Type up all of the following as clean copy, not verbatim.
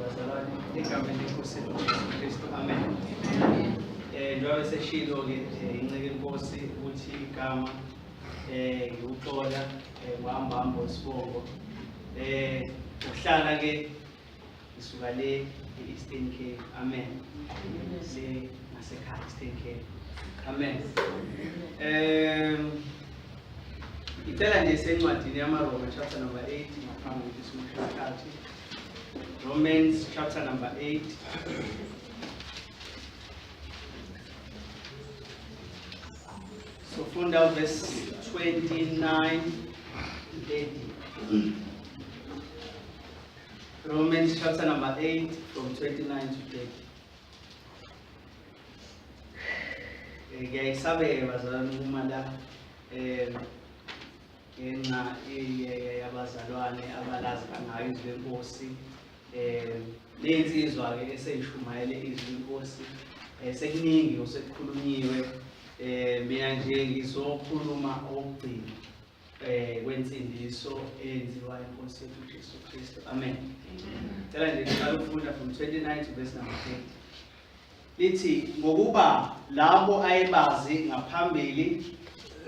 bazalwane egameni lenkosi Yesu Kristu. Amen. Njengoba seshilo-ke inceke inkosi ukuthi igama ngiwuxola Xola Mbambo Sibongo. Ukuhlala-ke isuka le e-Eastern Cape. Amen. Le ngasekhaya Eastern Cape. Amen. Icela nje sencwadini yamaRoma chapter number 8 ngaphambi kokuthi simushakathi. Romans chapter number 8. So funda verse 29 to 30. Romans chapter number 8 from 29 to 30. Ngiyayisabela bazalwane uma la ngenxa yabazalwane abalazi ngayo izwi lenkosi. Lensizwa-ke eseyishumayele izwi lenkosi sekuningi osekukhulunyiwe. Mina nje ngizokhuluma okugcina kwensindiso eyenziwa inkosi yethu Jesu Kristu. Amen. Cela nje ngiqala ukufunda from 29 to verse number 30. Lithi ngokuba labo ayebazi ngaphambili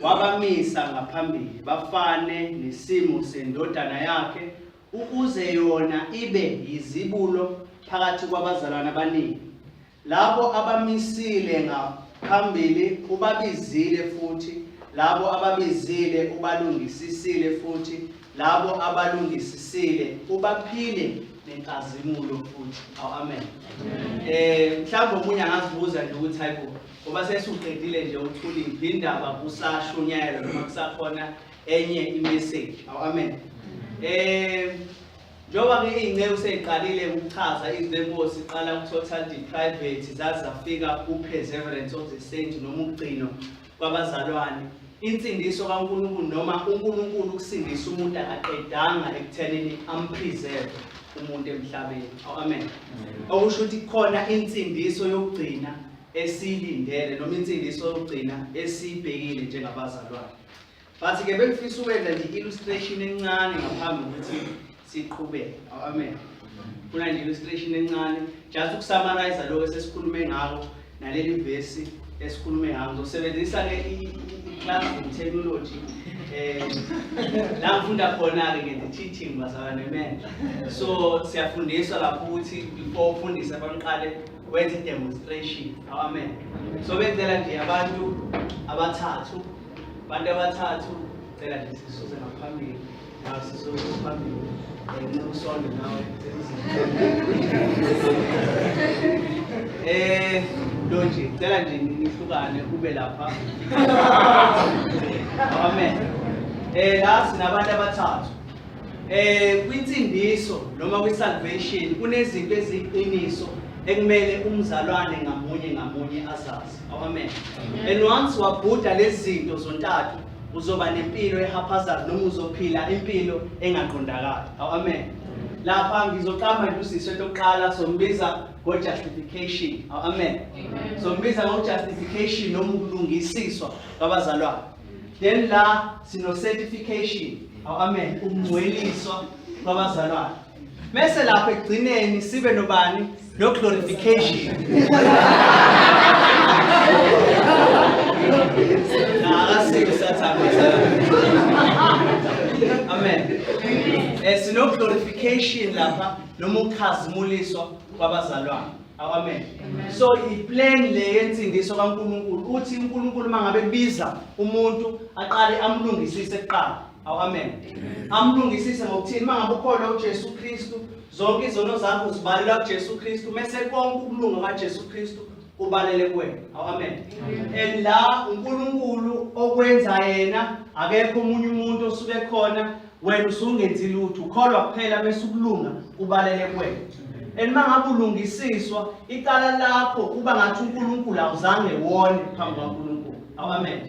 wabamisa ngaphambili bafane nesimo sendodana yakhe ukuze yona ibe yizibulo phakathi kwabazalwane abaningi. Labo abamisile ngaphambili ubabizile futhi, labo ababizile ubalungisisile futhi, labo abalungisisile ubaphile nenkazimulo futhi. Amen. Mhlawumbe omunye angazibuza nje ukuthi hayibo ngoba sesuqedile nje uthula indaba kusashunyayela noma kusakhona enye imessage. Amen. Njengoba-ke iy'ngceku seyiqalile ukuchaza izwi lenkosi iqala ku-total deprivate zaze zafika ku-perseverance of the saint noma ukugcino kwabazalwane. Insindiso kaNkulunkulu noma uNkulunkulu ukusindisa umuntu akaqedanga ekuthenini ampreserve umuntu emhlabeni. Amen. Okusho ukuthi khona insindiso yokugcina esiyilindele noma insindiso yokugcina esiyibhekile njengabazalwane. Bathi-ke bengifisa ukwenza nje i-illustration encane ngaphambi kokuthi siqhubeke. Amen. Kuna nje illustration encane just ukusummarize lokho esesikhulume ngako naleli verse esikhulume ngako. Ngizosebenzisa-ke i-classroom technology la ngifunda khona-ke nge-teaching bazalwane. Amen. So siyafundiswa lapho ukuthi before ufundise abaqale wenze i-demonstration. Amen. So benzela nje abantu abathathu cela nje sisuze ngaphambili nawe sisuze ngaphambili usonde nawe lo nje cela nje nihlukane ube lapha. Amen. La sinabantu abathathu. Kwinsindiso noma kwi-salvation kunezinto eziyiqiniso ekumele umzalwane ngamunye azazi. Amen. And once wabhuda lezi zinto zontathu uzoba nempilo ehaphazard noma uzophila impilo engaqondakali. Amen. Lapha ngizoqamba nje usisi lokuqala sombiza ngo-justification. Amen. Sombiza ngo-justification noma ukulungisiswa kwabazalwane. Then la sino certification. Amen. Ukungcweliswa kwabazalwane. Mase lapha ekugcineni sibe nobani? No glorification. Amen. Sino glorification lapha noma ukukhazimuliswa kwabazalwane. Amen. So i-plan le yensindiso kaNkulunkulu uthi uNkulunkulu mangabe biza umuntu aqale amlungisise kuqala. Amen. Amlungisise ngokuthini? Mangabe ukholwa uJesu Kristu zonke izono zakho zibalela kuJesu Kristu mase konke ukulunga kaJesu Kristu kubalele kuwena. Amen. And la uNkulunkulu okwenza yena akekho umunye umuntu osuke khona wena usungenzi lutho ukholwa kuphela bese ukulunga kubalele kuwena. And mangabe ulungisiswa icala lakho kuba ngathi uNkulunkulu awuzange wone phambi kwaNkulunkulu. Amen.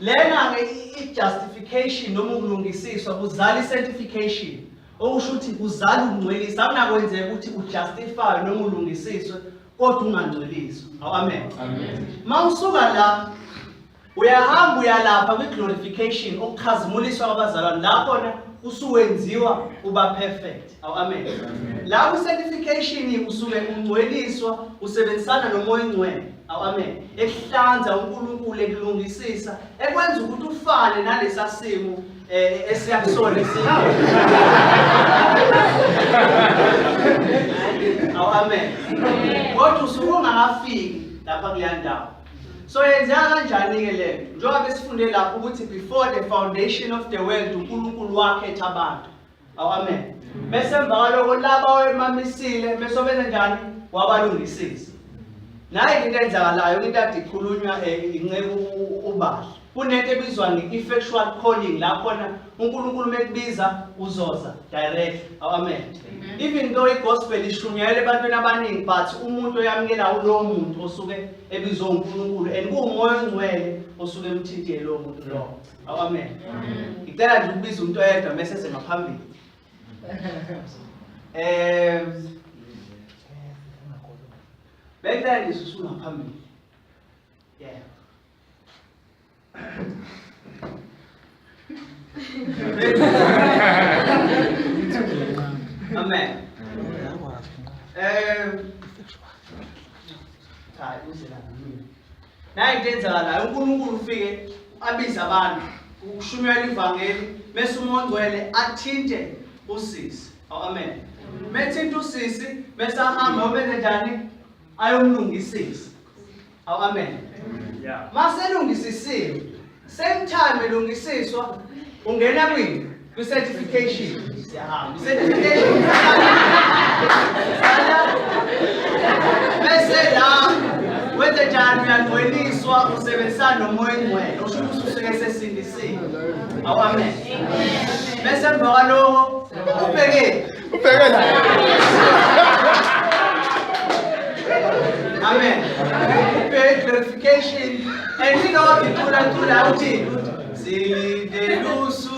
Lena-ke i-justification noma ukulungisiswa kuzala i-sanctification. Okusho ukuthi kuzala ukungcweliswa. Akunakwenzeka ukuthi ujustify noma ulungisiswe kodwa ungangcweliswa. Amen. Mawusuka la uyahamba uyalapha kwi-glorification, ukukhazimuliswa kwabazalwane. Lapho usuwenziwa uba perfect. Amen. La ku-sanctification usuke ungcweliswa usebenzisana nomoya ongcwele. Amen. Ekuhlanza uNkulunkulu ekulungisisa ekwenza ukuthi ufane nalesa simo esiyakusona Amen. Kodwa usuke ungakafiki lapha kuyandawo. So yenzeka kanjani ke le? Njengoba besifunde lapho ukuthi before the foundation of the world uNkulunkulu wakhetha abantu. Amen. Bese emva kwalokho laba wemamisile bese benza njani? Wabalungisisa. Nayi into enzakalayo into ade ikhulunywa inceku ubahle. Kunento ebizwa nge-effectual calling la khona uNkulunkulu mekubiza uzoza direct. Amen. Even though igospel ishunyayela ebantwini abaningi but umuntu oyamukela ulowo muntu osuke ebizwa uNkulunkulu and kuwumoya ongcwele osuke emthintile lowo muntu lowo. Amen. Ngicela nje ukubiza umuntu oyedwa bese eze ngaphambili. Bengicela nje usungaphambili. Yeah. Amen. Nayi into enzakalayo uNkulunkulu ufike abize abantu ukushumayela ivangeli bese umoya ongcwele athinte usisi. Amen. Methinta usisi bese ahamba obenze njani? Ayomlungisisa. Amen. Yeah. Maselungisisiwe same time elungisiswa ungena kwini? Ku-certification. Siyahamba. Certification. Bese la wenze njani uyangcweliswa usebenzisana nomoya ongcwele usho ukuthi usuke sesindisiwe. Amen. Bese emva kwalokho ubheke la. Amen. Ubheke glorification and you know what ithula uthi silindelusu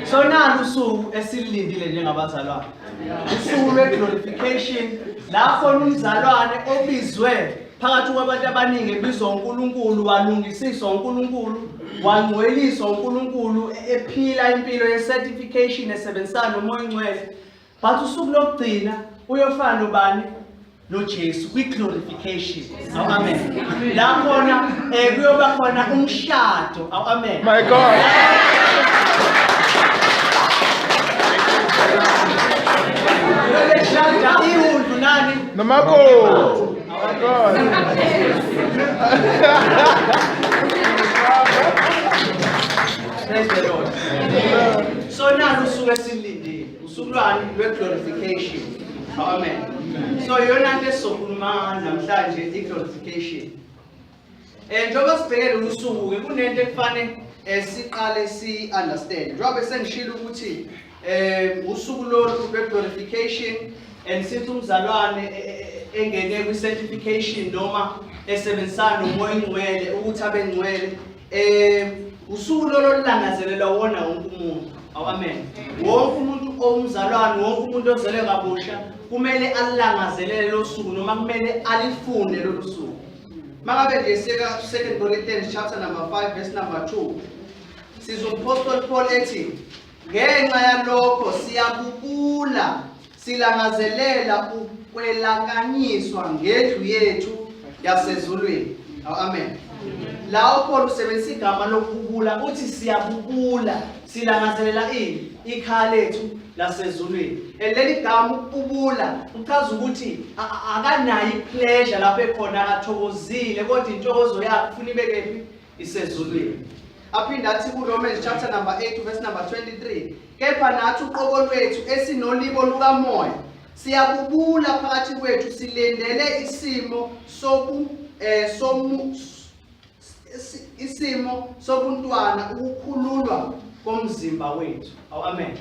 So now usuku esilindile njengabazalwane. Usuku lwe-glorification lapho umzalwane obizwe phakathi kwabantu abaningi ebizwa uNkulunkulu walungisiswa uNkulunkulu wangcweliswa uNkulunkulu ephila impilo ye-certification esebenzisana nomoya ongcwele. But usuku lokugcina uyofana nobani? NoJesu kwi-glorification. Amen. La khona kuyoba khona umshado. Amen. My God. Namako. My God. Praise the Lord. So now usuku esilindile usuku lwani lwe-glorification. Amen. So yona nto esizokhuluma namhlanje i-glorification. Njengoba sibhekele usuku kunento ekufanele siqale si-understand. Njengoba sengishilo ukuthi usuku lolu lwe-glorification and sithi umzalwane engene kwi-certification noma esebenzisana nomoya ongcwele ukuthi abe ngcwele usuku lolu lulangazelelwa wona wonke umuntu. Amen. Wonke umuntu owumzalwane wonke umuntu ozelwe kabusha kumele alangazelele lo suku noma kumele alifunde lo suku. Makabe nje sika 2 Corinthians chapter number 5 verse number 2 sizomphostoli Paul ethi ngenxa yalokho siyabukula silangazelela ukwelakanyiswa ngendlu yethu yasezulwini. Amen. Lawo Paul usebenzisa igama lokubukula uthi siyabukula silangazelela ini? Ikhaya lethu lasezulwini. Leli gama ukubukula uchaza ukuthi akanayo ipleasure lapho ekhona akathokozile kodwa intokozo yakhe ufuna ibekephi? Isezulwini. Aphinda athi kuRomans chapter number 8 verse number 23 kepha nathi uqobo lwethu esinolibo lukamoya siyabubula phakathi kwethu silendele isimo isimo sobuntwana ukukhululwa komzimba wethu. Amen.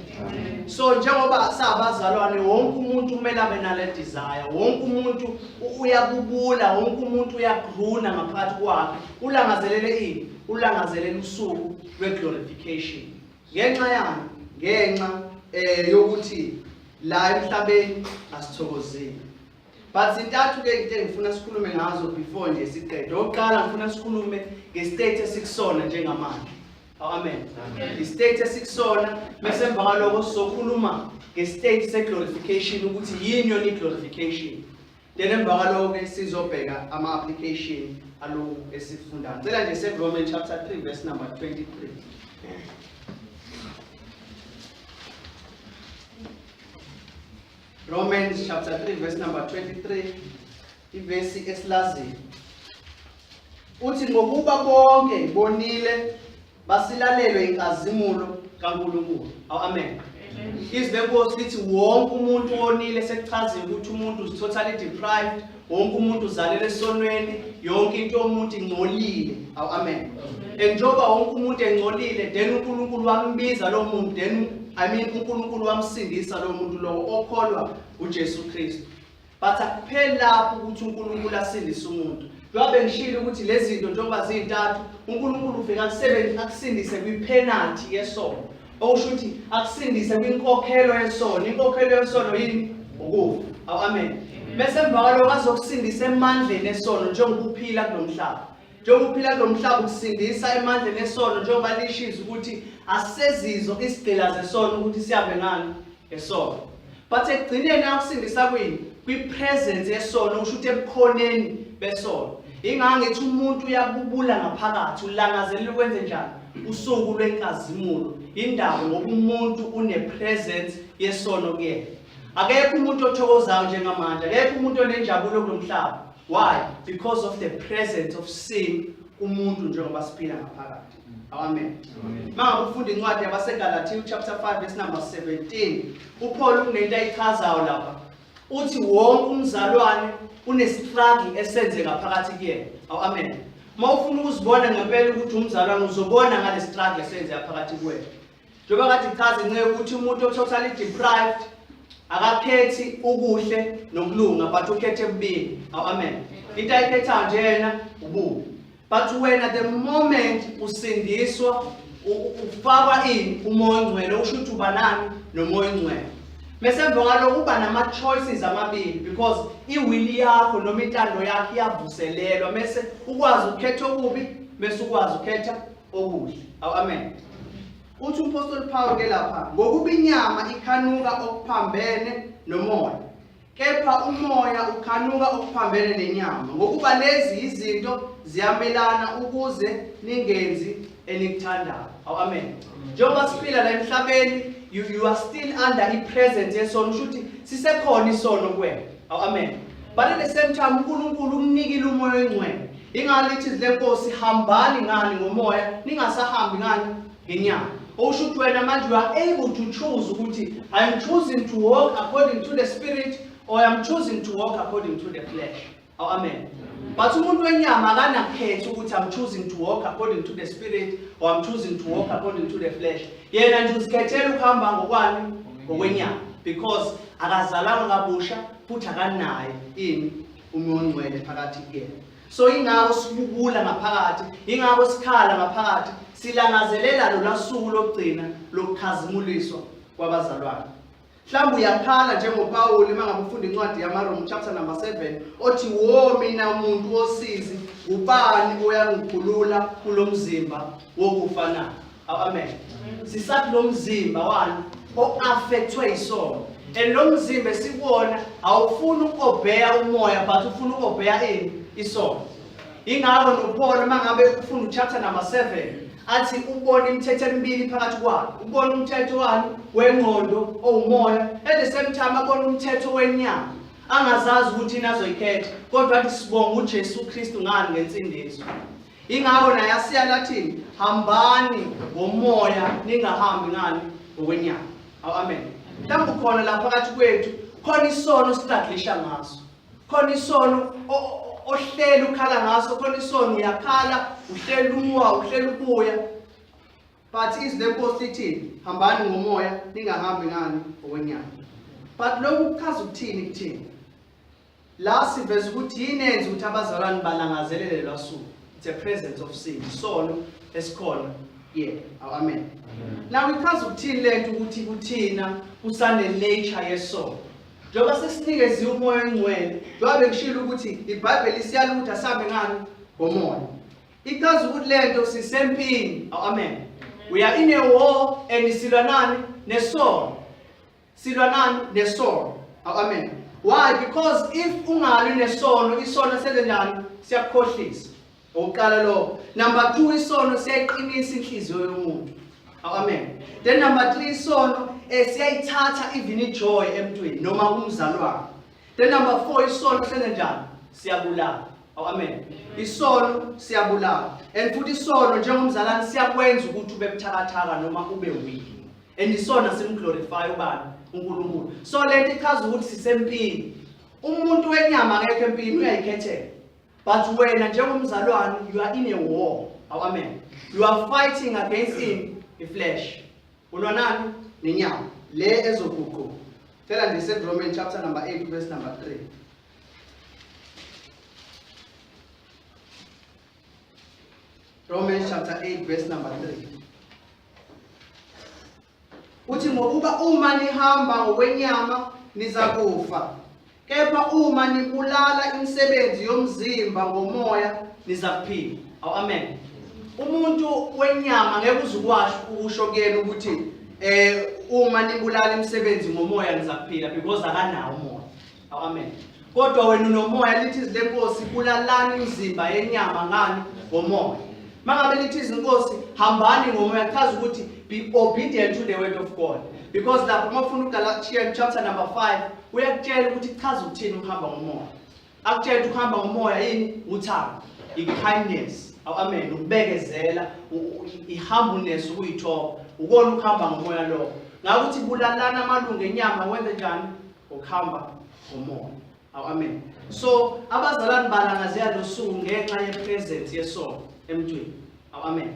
So njengoba sabazalwane wonke umuntu kumele abe nale desire. Wonke umuntu uyabubula, wonke umuntu uyagruna ngaphakathi kwakhe. Ulangazelele ini? Ulangazelele usuku lwe-glorification. Ngenxa yani? Ngenxa yokuthi la emhlabeni asithokozile. But zintathu ke into engifuna sikhulume ngazo before nje siqede. Oqala ngifuna sikhulume ngestate esikusona njengamanje. Amen. Istate esikusona bese emva kwalokho sizokhuluma ngestate se-glorification ukuthi yini yona i-glorification. Then emva kwalokho ke sizobheka ama-application alo esifundayo. Ngicela nje se-Romans chapter 3 verse number 23. Romans chapter 3 verse number 23, ivesi esilaziyo. Uthi ngokuba bonke bonile basilalelwe inkazimulo kaNkulunkulu. Amen. Izwi lenkosi lithi wonke umuntu onile sekuchazile ukuthi umuntu is totally deprived, wonke umuntu uzalele esonweni, yonke into yomuntu ingcolile. Amen. Njengoba wonke umuntu engcolile, then uNkulunkulu wambiza lo muntu, then uNkulunkulu wamsindisa lo muntu lo okholwa uJesu Kristu. But akupheli lapho ukuthi uNkulunkulu asindise umuntu. Njengoba ngishilo ukuthi lezi zinto njengoba zintathu, uNkulunkulu ufika akusindise kwi-penalty yesono. Okusho ukuthi akusindise kwinkokhelo yesono. Inkokhelo yesono yini? Ukufa. Amen. Bese emva kwalokho azokusindisa emandleni esono njengokuphila kulomhlaba. Njengokuphila kulomhlaba ukusindisa emandleni esono njengoba lishiza ukuthi asisezizo isigcila zesono ukuthi siyabe ngani esono. But ekugcineni akusindisa kwini? Kwi-presence yesono, usho ukuthi ebukhoneni besono. Ingake ngithi umuntu uyabubula ngaphakathi, ulangazelela ukwenze njani? Usuku lwenkazimulo. Indaba ngoba umuntu une-presence yesono kuyena. Akekho umuntu othokozayo njengamanje, akekho umuntu onenjabulo kulomhlaba. Why? Because of the presence of sin umuntu njengoba siphila ngaphakathi. Amen. Manje ufunda incwadi yabaseGalatia chapter 5 verse number 17. uPaul unento ayichazayo lapha. Uthi wonke umzalwane une-struggle esenzeka phakathi kuyena. Amen. Mawufuna ukuzibona ngempela ukuthi umzalwane uzobona ngale struggle esenzeka phakathi kuwena. Njengoba kade ichaza inceke ukuthi umuntu ototally deprived akakhethi ukuhle nokulunga but ukhethe ubili. Amen. Into ayikhetha nje yena ububi. But wena the moment usindiswa ufakwa ini umoya ongcwele, usho ukuthi uba nani nomoya ongcwele. Mase emva kwalokho uba nama-choices amabili because iwili yakho noma intando yakho iyavuselelwa mase ukwazi ukukhetha okubi mase ukwazi ukukhetha okuhle. Amen. Uthi umpostoli Paul ke lapha ngokuba inyama ikhanuka okuphambene nomoya, kepha umoya ukhanuka okuphambene nenyama, ngokuba lezi izinto ziyamelana ukuze ningenzi enikuthandayo. Amen. Njengoba siphila la emhlabeni, you are still under i-presence yesono, usho ukuthi sisekhona isono kuwena. Amen. But at the same time uNkulunkulu umnikile umoya ongcwele. Ingalithi lenkosi hambani ngani ngomoya, ningasahambi ngani ngenyama. Usho ukuthi wena manje you are able to choose ukuthi I am choosing to walk according to the spirit or I am choosing to walk according to the flesh. Amen. But umuntu wenyama akanakhetha ukuthi I'm choosing to walk according to the spirit or I'm choosing to walk according to the flesh. Yena nje uzikhethela ukuhamba ngokwani? Ngokwenyama, because akazalanga kabusha futhi akanayo ini umoya ongcwele phakathi kuyena. So ingako sibubula ngaphakathi, ingako sikhala ngaphakathi, silangazelela lo lasuku lokugcina lokukhazimuliswa kwabazalwane. Mhlawumbe uyakhala njengoPaul mangabe ufunda incwadi yamaRoma chapter number 7 othi wo mina umuntu osizi ubani oyangikhulula kulomzimba wokufana. Amen. Sisathi lo mzimba wani o-affectwe isono. And lo mzimba sikuwona awufuni ukobheya umoya but ufuna ukobheya ini isono. Ingakho noPaul mangabe ufunda chapter number 7 athi ubona imithetho emibili phakathi kwabo. Ubona umthetho wani wengqondo owumoya, at the same time abona umthetho wenyama. Angazazi ukuthi inazoyikhetha kodwa athi sibonga uJesu Kristu ngani ngensindiso. Ingakho naye asiya lathini hambani ngomoya ningahambi ngani ngokwenyama. Amen. Mhlawumbe khona la phakathi kwethu khona isono struggle ngaso. Khona isono ohleli ukhala ngaso khona isono uyakhala uhleli uwa uhleli ubuya but izwi lenkosi lithi hambani ngomoya ningahambi ngani ngokwenyama but lokhu kuchaza ukuthini kuthini la siveza ukuthi yinenze ukuthi abazalwane balangazelele lwasuku it's a presence of sin isono esikhona amen now ichaza ukuthini lento ukuthi kuthina kusane nature yesono njengoba sesinikeze umoya ongcwele njengoba bengishilo ukuthi iBhayibheli siyala ukuthi asabe ngani ngomoya ichaza ukuthi lento sisempini amen we are in a war and silwa nani nesono amen why because if ungali nesono isono senze njani siyakukhohlisa oqala lo number 2 isono siyayiqinisa inhliziyo yomuntu amen then number 3 isono siyayithatha even ijoy emntwini noma umzalwane then number 4 isono senze njani siyabulala amen isono siyabulala and futhi isono njengomzalwane siyakwenza ukuthi ube buthakathaka noma ube weak and isona simglorify ubani uNkulunkulu so lento ichaza ukuthi sisempini umuntu wenyama ngeke empini uyayikhethela but wena njengomzalwane you are in a war amen you are fighting against iflesh ulwa nani nenyama le ezoguquka phela ndise Romans chapter number 8 verse number 3 Romans chapter 8 verse number 3 uthi ngokuba uma nihamba ngokwenyama nizakufa kepha uma nibulala imisebenzi yomzimba ngomoya nizakuphila amen umuntu wenyama ngeke uzukwazi ukusho kuyena ukuthi uma nibulala imisebenzi ngomoya nizakuphila because akanawo umoya amen kodwa wena unomoya lithi izilenkosi bulalani imizimba yenyama ngani ngomoya mangabe lithi izinkosi hambani ngomoya chaza ukuthi be obedient to the word of God because lapho mafuna uGalatians chapter number 5 uyakutshela ukuthi chaza ukuthini ukuhamba ngomoya akutshela ukuthi ukuhamba ngomoya yini uthando ikindness amen ukubekezela ihumbleness ukuyithoba ukona ukuhamba ngomoya lo ngakuthi bulalana amalungu enyama wenze njani ukuhamba ngomoya amen so abazalwane balangazela losuku ngenxa yepresence yesono emntwini amen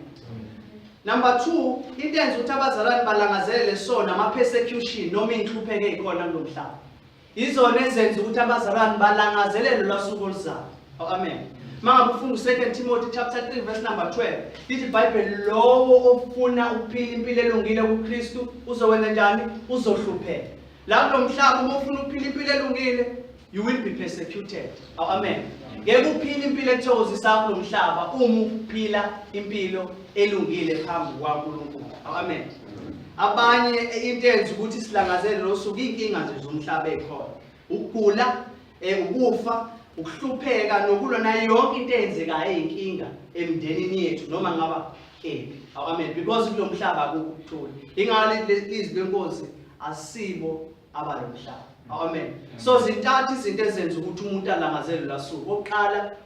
number 2 into enza ukuthi abazalwane balangazele lesono ama persecution noma inhlupheko ezikhona kulomhlaba izona ezenza ukuthi abazalwane balangazelele lwasuku oluzayo amen mangabe ufunda 2 Timothy chapter 3 verse number 12 lithi iBhayibheli lowo ofuna ukuphila impilo elungile kuKristu uzokwenza njani uzohlupheka la kulomhlaba uma ufuna ukuphila impilo elungile you will be persecuted amen ngeke uphile impilo ethokozisa kulomhlaba uma uphila impilo elungile phambi kwaNkulunkulu amen abanye into enza ukuthi silangazele losuku inkinga nje zomhlaba ezikhona ukugula ukufa ukuhlupheka nokulwa nayo yonke into eyenzekayo eyinkinga emndenini yethu noma ngaba amen because kulomhlaba akukuthula ingalo lizwi lenkosi asibo abalomhlaba amen so zintathu izinto ezenza ukuthi umuntu alangazele lasuku oqala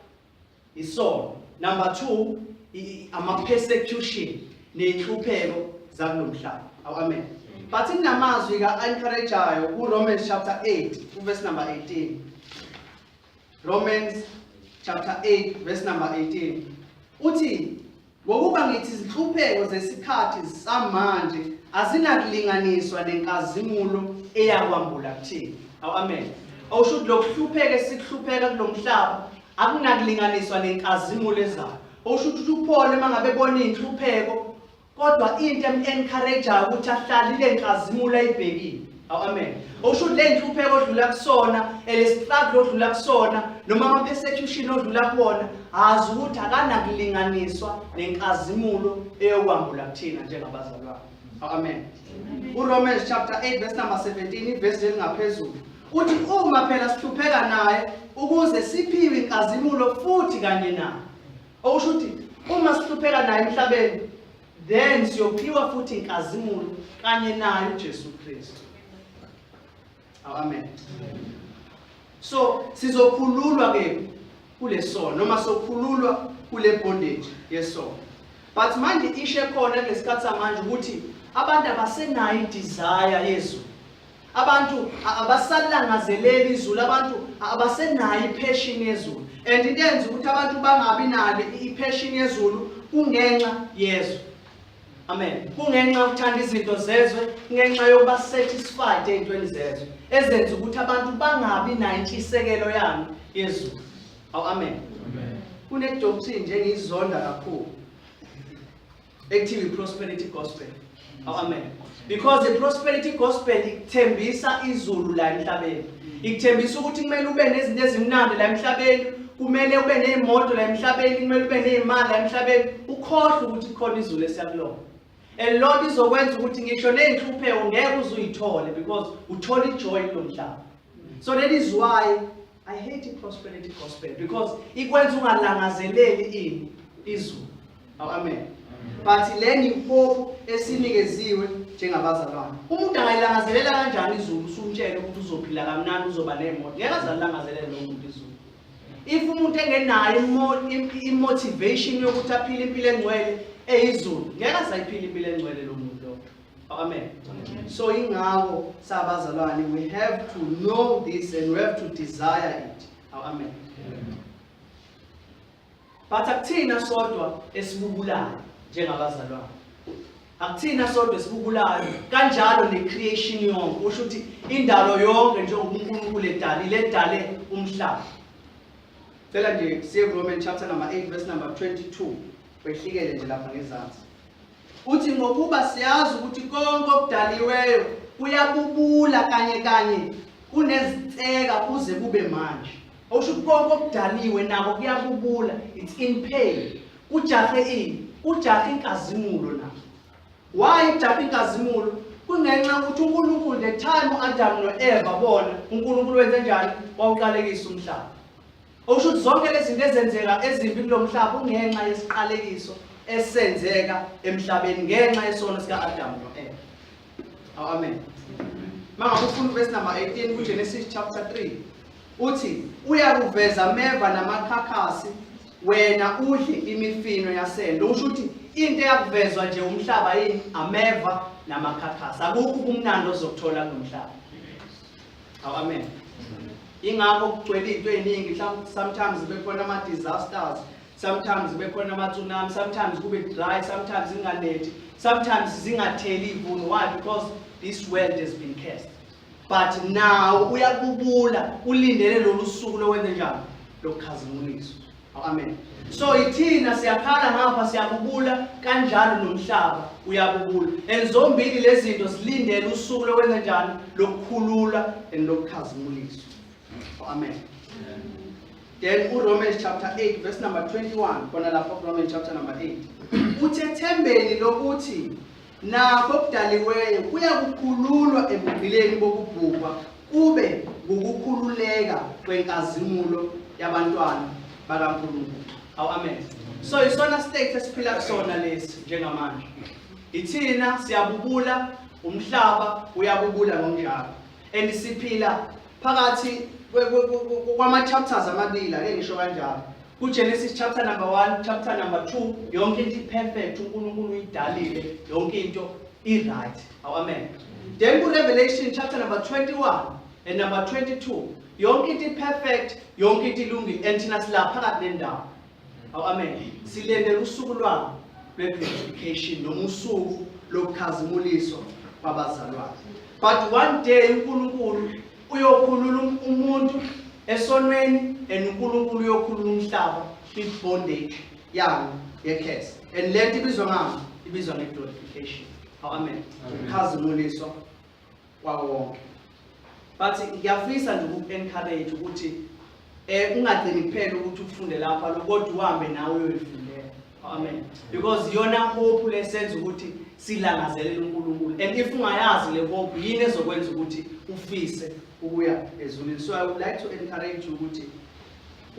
isono number 2 ama persecution nenhlupheko zakulomhlaba amen but inamazwi ka encourageayo ku Romans chapter 8 verse number 18 Romans chapter 8 verse number 18 uthi ngokuba ngithi izinhlupheko zesikhathi samanje azinakulinganiswa nenkazimulo eyakwambula kuthina amen awusho lokuhlupheka esikuhlupheka kulomhlaba akunakulinganiswa nenkazimulo ezayo awusho ukuthi uPaul mangabe ebona inhlupheko kodwa into encourageayo ukuthi ahlale ile nkazimulo ayibhekile amen awusho le inhlupheko odlula kusona elesihlalo odlula kusona noma ama persecution odlula kuona azi ukuthi akanakulinganiswa nenkazimulo eyokwambula kuthina njengabazalwane amen uRomans chapter 8 verse number 17 iverse elingaphezulu uthi uma phela sihlupheka naye ukuze siphiwe inkazimulo futhi kanye naye awusho ukuthi uma sihlupheka naye emhlabeni then siyophiwa futhi inkazimulo kanye naye uJesu Kristu amen so sizokhululwa ke kule sono noma sokhululwa kule bondage yesono but manje ishe khona kulesikhathi samanje ukuthi abantu abasenayo idesire yezulu abantu abasalangazeleli izulu abantu abasenayo ipassion yezulu And intenza ukuthi abantu bangabi nalo ipassion yezulu kungenxa yezwe. Amen. Kungenxa yokuthanda izinto zezwe, kungenxa yokuba satisfied ezintweni zezwe. Ezenza ukuthi abantu bangabi nayo intshisekelo yami yezulu. Amen. Amen. Kunedoctrine njengizonda kakhulu ekuthiwa i-prosperity gospel. Amen. Because the prosperity gospel ikuthembisa izulu la emhlabeni. Ikuthembisa ukuthi kumele ube nezinto ezimnandi la emhlabeni, kumele ube nezimoto la emhlabeni, kumele ube nezimali la emhlabeni, ukhohle ukuthi khona izulu esiyakulona. And Lord izokwenza ukuthi ngisho nezinhlupheko ngeke uzuyithole because uthola ijoy kulomhlaba. So that is why I hate the prosperity gospel, because ikwenza ungalangazeleli izulu. Amen. But leni hope esinikeziwe njengabazalwane. Umuntu angayilangazelela kanjani izulu usumtshela ukuthi uzophila kamnandi uzoba nemoto. Ngeke azalangazelele lo muntu izulu. If umuntu engenayo imotivation yokuthi aphile impilo engcwele eyizulu, ngeke azayiphila impilo engcwele lo muntu lo. Amen. So ingakho sabazalwane, we have to know this and we have to desire it. Amen. But akuthina sodwa esibubulayo njengabazalwane. Akuthina sodwa esibubulayo kanjalo necreation yonke. Usho ukuthi indalo yonke njengoba uNkulunkulu edale umhlaba. Cela nje siye Romans chapter number 8 verse number 22. Wehlikele nje lapha ngezansi. Uthi ngokuba siyazi ukuthi konke okudaliweyo kuyabubula kanye kuneziceka kuze kube manje. Usho ukuthi konke okudaliwe nako kuyabubula, it's in pain. Ujahe inkazimulo na. Why ujahe inkazimulo? Kungenxa ukuthi uNkulunkulu the time uAdam noEva bona uNkulunkulu wenze njani? Wawuqalekisa umhlaba. Usho ukuthi zonke lezi zinto ezenzeka ezimbi kulomhlaba kungenxa yesiqalekiso esenzeka emhlabeni ngenxa yesono sika Adam noEva. Amen. Manje ufunda verse number 18 kuGenesis chapter 3. Uthi uyakuveza meva namakhakhasi wena udle imifino yasendle. Usho ukuthi into eyakuvezwa nje umhlaba yini? Ameva namakhakhasi. Akukho kumnandi ozokuthola kulomhlaba. Amen. Ingakho kugcwele into eziningi, mhlawumbe sometimes bekhona ama disasters, sometimes bekhona ama tsunami, sometimes kube dry, sometimes inganethi, sometimes zingatheli ivuno. Why? Because this world has been cursed. But now uyabubula ulindele lolu suku lokwenza njani? Lokukhazimuliswa. Amen. So ithina siyakhala ngapha siyabubula kanjalo nomhlaba uyabubula. And zombili lezi zinto zilindele usuku lokwenza njani? Lokukhulula and lokukhazimuliswa. Amen. Then Romans chapter 8 verse number 21. Khona lapho Romans chapter number 8. Uthethembeni lokuthi nakho okudaliweyo kuyakukhululwa ebugqileni bokubhubha kube ukukhululeka kwenkazimulo yabantwana bakaNkulunkulu. Amen. So isona state esiphila kusona lesi njengamanje. Ithina siyabubula, umhlaba uyabubula ngokunjalo. And siphila phakathi kwama chapters amabili ake ngisho kanjalo. KuGenesis chapter number 1, chapter number 2, yonke into perfect uNkulunkulu uyidalile, yonke into right. Amen. Then kuRevelation chapter number 21 and number 22, yonke into perfect, yonke into ilungile, and thina silapha phakathi nendawo. Amen. Silendele usuku lwami lwe-glorification noma usuku lokukhazimuliswa kwabazalwane. But one day uNkulunkulu uyokhulula umuntu esonweni and uNkulunkulu uyokhulula umhlaba kwi-bondage yawo yecurse. And let ibizwa ngani? Ibizwa nge-glorification. Amen. Ukukhazimuliswa kwawo wonke. But ngiyafisa nje uku-encourage ukuthi ungagcini kuphela ukuthi ufunde lapha kodwa uhambe nawe uyoyifundela. Amen. Because yona hope lesenza ukuthi silangazelele uNkulunkulu. And if ungayazi le hope yini ezokwenza ukuthi ufise ukuya ezulwini. So I would like to encourage you ukuthi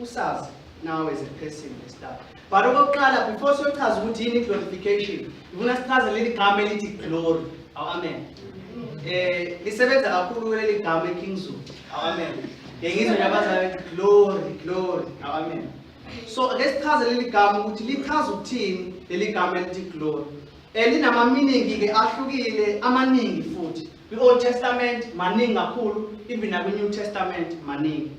usazi now as a person start. But okokuqala before siyochaza ukuthi yini glorification, ngifuna sichaze leli gama elithi glory. Amen. Lisebenza kakhulu leli gama eKing Zulu. Amen. Ngizwe nabazali glory. Amen. So ake sichaze leli gama ukuthi lichaza ukuthini leli gama elithi glory. Linama meaning ke ahlukile amaningi futhi. Kwi-Old Testament maningi kakhulu, even nakwi-New Testament maningi.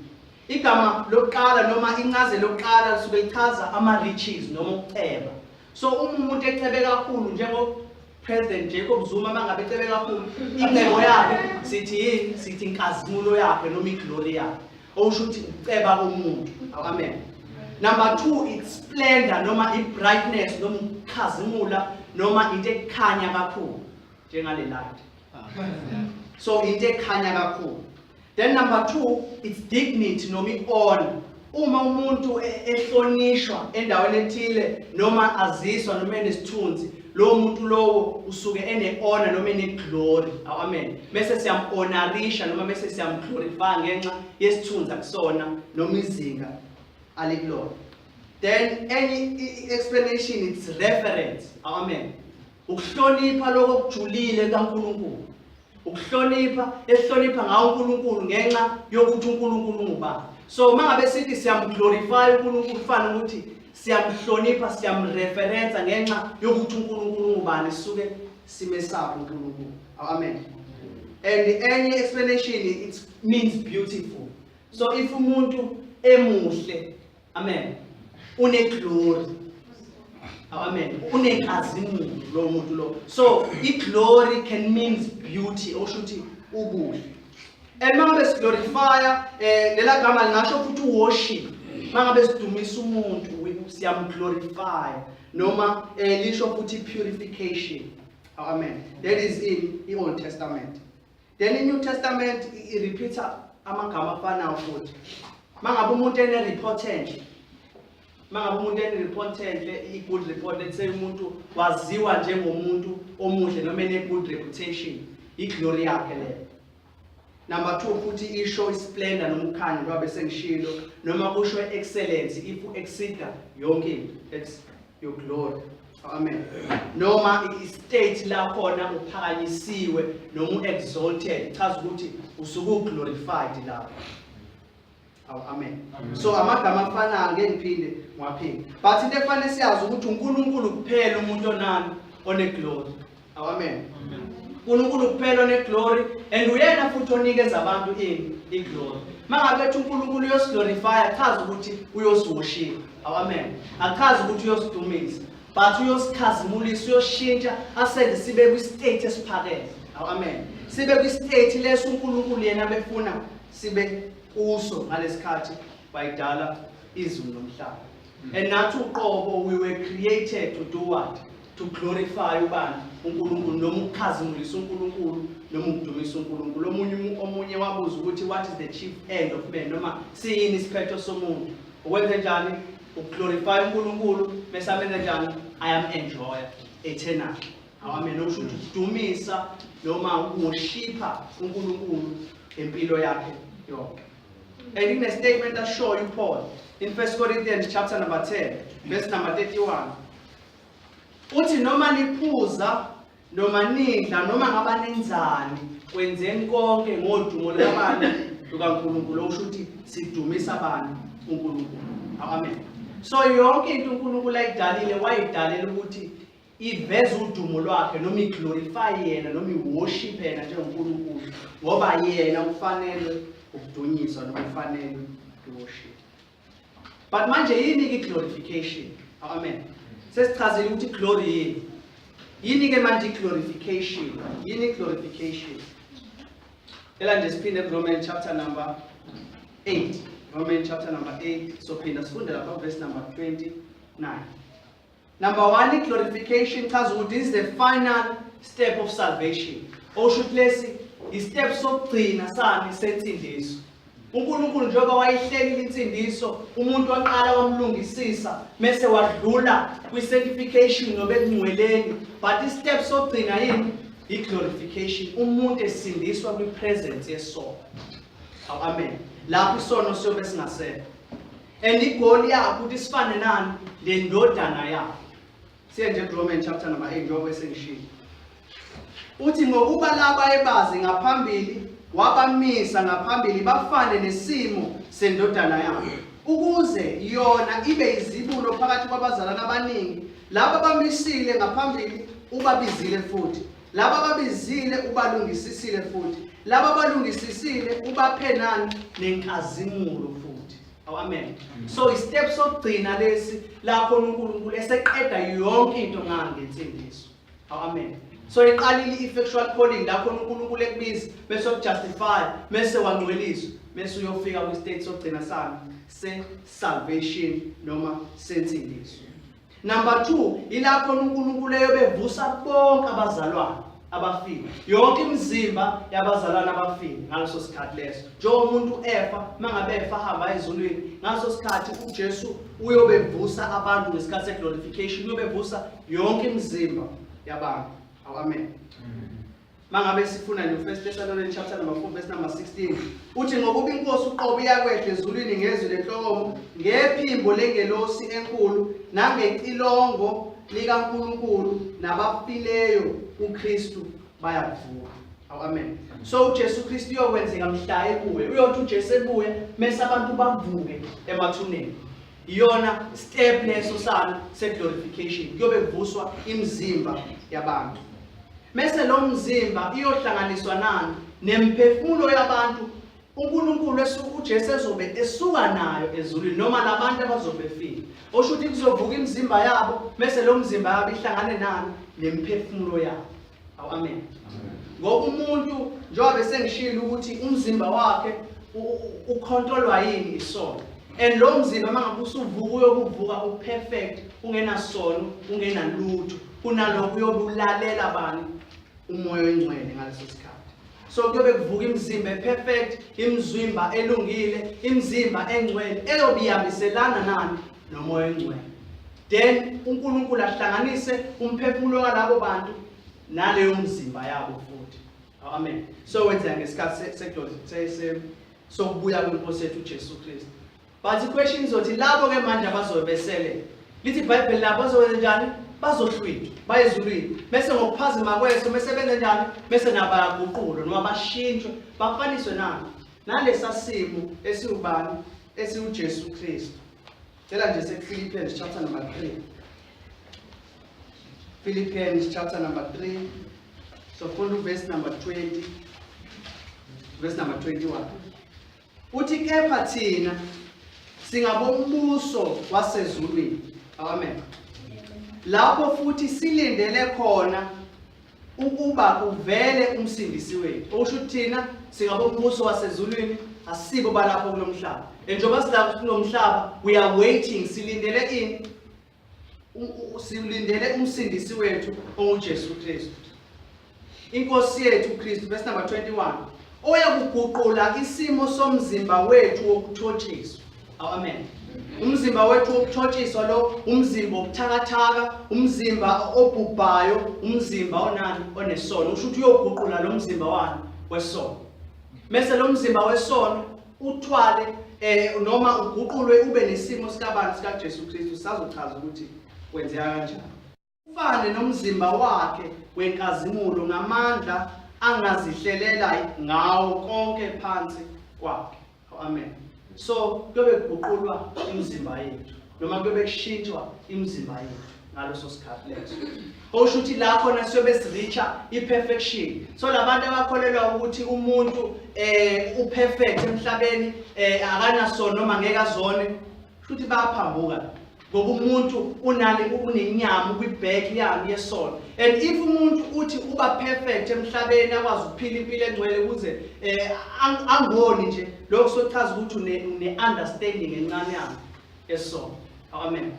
igama lokuqala noma incazelo yokuqala lisuke lichaza ama-riches noma ukuceba. So uma umuntu ecebe kakhulu njengo-President Jacob Zuma mangabe ecebe kakhulu, incebo yakhe sithi yini? Sithi inkazimulo yakhe noma iglory yakhe. Okusho ukuthi uceba komuntu. Amen. Number 2, it's splendor noma i-brightness noma ukukhazimula noma into ekhanya kakhulu njengale light. So into ekhanya kakhulu. Then number 2, it's dignity noma i-honor. Uma umuntu ehlonishwa endaweni ethile noma aziswa noma enesithunzi, lo muntu lowo usuke ene-honor noma ene-glory. Amen. Mase siyam-honorisha noma mase siyam-glorify ngenxa yesithunzi akusona noma izinga alikulona. Then any explanation, it's reference. Amen. Ukuhlonipha lokho okujulile kaNkulunkulu. Ukuhlonipha, ehlonipha ngawo uNkulunkulu ngenxa yokuthi uNkulunkulu ungubani. So mangabe sithi siyamglorify uNkulunkulu kufana ukuthi siyamhlonipha, siyamreferensa ngenxa yokuthi uNkulunkulu ungubani, sisuke simesapha uNkulunkulu. Amen. And any explanation, it means beautiful. So if umuntu emuhle, amen, une-glory. Amen. Unenkazimulo lo muntu lo. So i-glory can mean beauty, or shuthi ubuhle. And mangabe siglorify lela gama lingasho futhi worship. Mangabe sidumisa umuntu siyamglorify noma lisho futhi purification. Amen. That is in the Old Testament. Then in New Testament it repeats amagama afanayo futhi. Mangabe umuntu ene-report enhle, mangabe umuntu ene-report enhle, i-good report, let's say umuntu waziwa njengomuntu omuhle noma ene-good reputation, i-glory yakhe leyo. Number 2 futhi isho isplendor noma ukukhanya njengoba bese ngishilo, noma kusho excellence if exceeda yonke into, that's your glory. Amen. Noma i-state la khona uphakanyisiwe noma exalted, chaza ukuthi usuke glorified lapho. Amen. So amagama afanayo ngeke ngiphinde ngiwaphinde. But into efanele siyazi ukuthi uNkulunkulu kuphela umuntu onani one-glory. Amen. uNkulunkulu kuphela one-glory and uyena futhi onikeza abantu i-glory. Mangabe ethi uNkulunkulu uyosiglorify chaza ukuthi uyosiworship. Amen. Akazi ukuthi uyosidumisa, but uyosikhazimulisa, uyoshintsha asenze sibe kwi-state esiphakeme. Amen. Sibe kwi-state leso uNkulunkulu yena befuna sibe kuso ngalesikhathi bayidala izulu nomhlaba. And nathi uqobo, we were created to do what? To glorify ubani? uNkulunkulu noma ukukhazimulisa uNkulunkulu noma ukudumisa uNkulunkulu. Omunye wabuza ukuthi what is the chief end of man noma siyini isiphetho somuntu? Ukwenza njani? Ukuglorify uNkulunkulu, bese amenza njani? I am enjoyer eternal. Amen. Okusho ukuthi ukudumisa noma ukuworshipha uNkulunkulu empilo yakhe yonke. And in a statement that show you Paul in 1 Corinthians chapter number 10, verse number 31. Uthi noma niphuza, noma nidla, noma ngaba nenzani, kwenzeni konke ngodumo lwabani lukaNkulunkulu. Okusho ukuthi sidumisa abantu uNkulunkulu. Amen. So yonke into uNkulunkulu ayidalile wayidalela ukuthi iveze udumo lwakhe noma iglorify yena noma iworship yena njengoNkulunkulu, ngoba yena ufanele ukudunyiswa noma ufanele worship. But manje yini i-glorification? Amen. Sesichazile ukuthi glory yini. Yini ke manje i-glorification? Yini i-glorification? Ela nje siphinde Romans chapter number 8. Romans chapter number 8. So phinda sifunde lapha verse number 29. Number 1, glorification chaza ukuthi this is the final step of salvation. Okusho ukuthi lesi i-step sokugcina sani sensindiso. uNkulunkulu njengoba wayihlelile insindiso, umuntu waqala wamlungisisa mase wadlula kwi-sanctification nobe ekungcweleni, but i-step sokugcina yini? I-glorification. Umuntu esindiswa kwi-presence yesono. Amen. Lapho isono siyobe singasekho. And igoli yakho ukuthi sifane nani? Le ndodana yakho. Siye nje Romans chapter number 8 njengoba sengishilo. Uthi ngokuba laba ebazi ngaphambili wabamisa ngaphambili bafane nesimo sendodana yakho, ukuze yona ibe izibulo phakathi kwabazalwana abaningi. Laba bamisile ngaphambili ubabizile futhi, laba babizile ubalungisisile futhi, laba balungisisile ubaphe nani? Nenkazimulo futhi. Amen. So steps sokugcina lesi lapho uNkulunkulu eseqeda yonke into ngensindiso. Amen. So iqalile effectual calling lapho uNkulunkulu ekubiza bese ukujustify bese wangcweliswa bese uyofika ku state sokugcina sami se salvation noma sensindiso. Number 2 ilapho uNkulunkulu eyobevusa bonke abazalwane abafile. Yonke imizimba yabazalwane abafile ngaleso sikhathi leso. Njengoba umuntu efa mangabe efa hamba ezulwini ngaso sikhathi uJesu uyobevusa abantu ngesikhathi seglorification uyobevusa yonke imizimba yabantu. Amen. Mangabe sifuna no 1 Thessalonians chapter number 4 verse number 16 uthi ngokuba inkosi uqobo iyakwehla ezulwini ngezwi lenhlokomo ngephimbo lengelosi enkulu nangecilongo likaNkulunkulu nabafileyo uKristu bayavuka. Amen. So uJesu Kristu uyokwenzeka mhla ebuye uyothi uJesu ebuye mase abantu bavuke emathuneni. Iyona step leso sana seglorification kuyobe kuvuswa imizimba yabantu. Mase lo mzimba iyohlanganiswa nani nemphefumulo yabantu uNkulunkulu uJesu ezobe esuka nayo ezulwini noma labantu abazobefika. Osho ukuthi kuzovuka imizimba yabo mase lo mzimba yabo ihlangane nani nemphefumulo yabo. Amen. Ngoba umuntu njengoba bese ngishilo ukuthi umzimba wakhe ucontrolwa yini isono. And lo mzimba mangabe usuvuka uyokuvuka uperfect ungenasono ungenalutho kunalokho uyobulalela bani umoya oyingcwele ngaleso sikhathi. So kuyobe kuvuka imizimba perfect, imizimba elungile, imizimba engcwele eyobihambiselana nani nomoya oyingcwele. Then uNkulunkulu ahlanganise umphefumulo walabo bantu naleyo mzimba yabo futhi. Amen. So wenza ngesikhathi seglorification sokubuya kwenkosi yethu uJesu Kristu. But the question is ukuthi labo ke manje abazobesele lithi iBhayibheli labo bazokwenza njani bazohlwithwa bayezulwini bese ngokuphazima kweso bese benze njani bese nabayaguqulwa noma bashintshwe bafaniswe nalesa simo esiubani esiuJesu Kristu. Tela nje sePhilippians chapter number 3. Philippians chapter number 3. So follow verse number 20. Verse number 21. Uthi kepha thina singabombuso wasezulwini. Amen. Lapho futhi silindele khona ukuba kuvele umsindisi wethu. Okusho thina singabombuso wasezulwini asibo balapho kulomhlaba. Njengoba silapho kulomhlaba we are waiting silindele ini? Silindele umsindisi wethu onguJesu Kristu. Inkosi yethu uKristu verse number 21. Oyakuguqula isimo somzimba wethu wokuthotshiswa. Amen. Umzimba wethu wokuthotshiswa lo umzimba obuthakathaka, umzimba obhubhayo, umzimba onani onesono. Usho ukuthi uyoguqula lo mzimba wani wesono. Mase lo mzimba wesono uthwale noma uguqulwe ube nesimo sikabani sikaJesu Kristu sazochaza ukuthi kwenzeka kanjani. Ufane nomzimba wakhe wenkazimulo ngamandla angazihlelela ngawo konke phansi kwakhe. Amen. So kuyobe kuguqulwa imizimba yethu noma kuyobe kushintshwa imizimba yethu ngaleso sikhathi leso. Osho ukuthi la khona siyobe sireacha iperfection. So labantu abakholelwa ukuthi umuntu uperfect emhlabeni akanasono noma ngeke azone futhi bayaphambuka. Ngoba umuntu unenyama kwiback yami yesono. And if umuntu uthi uba perfect emhlabeni akwazi ukuphila impilo engcwele ukuze angoni nje lokho sochaza ukuthi une understanding encane yami yesono. Amen.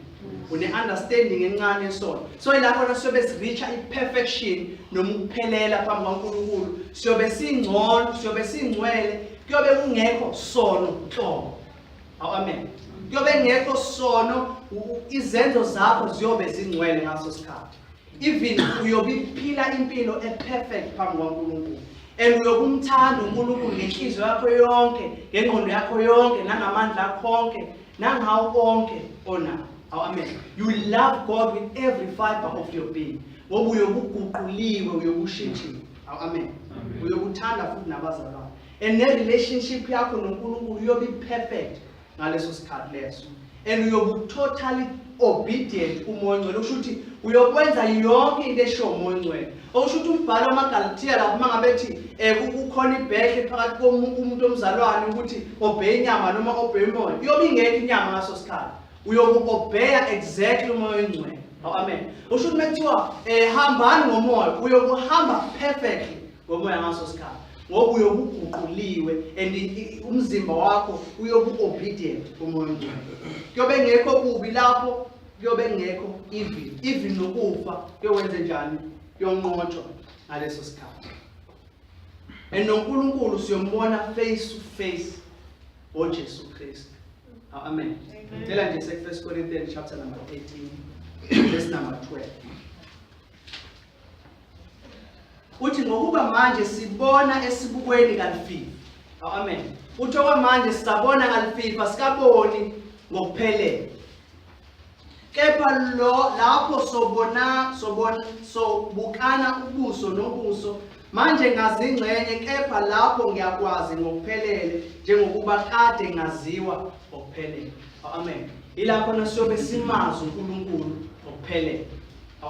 Une understanding encane yesono. So ilapho na siyobe sireacha iperfection noma ukuphelela phambi kaNkulunkulu. Siyobe singcono, siyobe singcwele, kuyobe kungekho sono nhlobo. Amen. Kuyobe ngekho sono izenzo zakho ziyobe zingcwele ngaso sikhathi. Even uyobiphila impilo eperfect phambi kaNkulunkulu. And uyokumthanda uNkulunkulu ngenhliziyo yakho yonke, ngengqondo yakho yonke, nangamandla akho onke, nangawo konke onakho. Amen. You love God with every fiber of your being. Ngoba uyokuguquliwe, uyokushintshiwe. Amen. Uyokuthanda futhi nabazalwane. And ne relationship yakho noNkulunkulu uyobe perfect ngaleso sikhathi leso. and uyobe totally obedient kumoya ongcwele. Usho ukuthi uyokwenza yonke into esho umoya ongcwele. Okusho ukuthi umbhalo wamaGalatiya lapho mangabe ethi kukhona ibhekhe phakathi komuntu omzalwane ukuthi obey inyama noma obey umoya, iyobe ingekho inyama ngaso sikhathi. Uyobe obeya exactly umoya ongcwele. Amen. Usho ukuthi makuthiwa hambani ngomoya, uyobe uhamba perfectly ngomoya ngaso sikhathi. Ngoba uyobe uguquliwe and umzimba wakho uyobe obedient kumoya ongcwele. Kuyobe ngekho kubi lapho, kuyobe ngekho even nokufa kuyokwenza njani, kuyonqotshwa ngaleso sikhathi. And noNkulunkulu siyombona face to face ngoJesu Kristu. Amen. Tell nje 1 Corinthians chapter number 18 verse number 12. Uthi ngokuba manje sibona esibukweni kalififi. Amen. Uthi okwamanje sisabona kalififi, sikaboni ngokuphelele. Kepha lapho sobukana ubuso nobuso, manje ngazingcenye, kepha lapho ngiyakwazi ngokuphelele njengokuba kade ngaziwa ngokuphelele. Amen. Ilapho nasiyobe simazi uNkulunkulu ngokuphelele.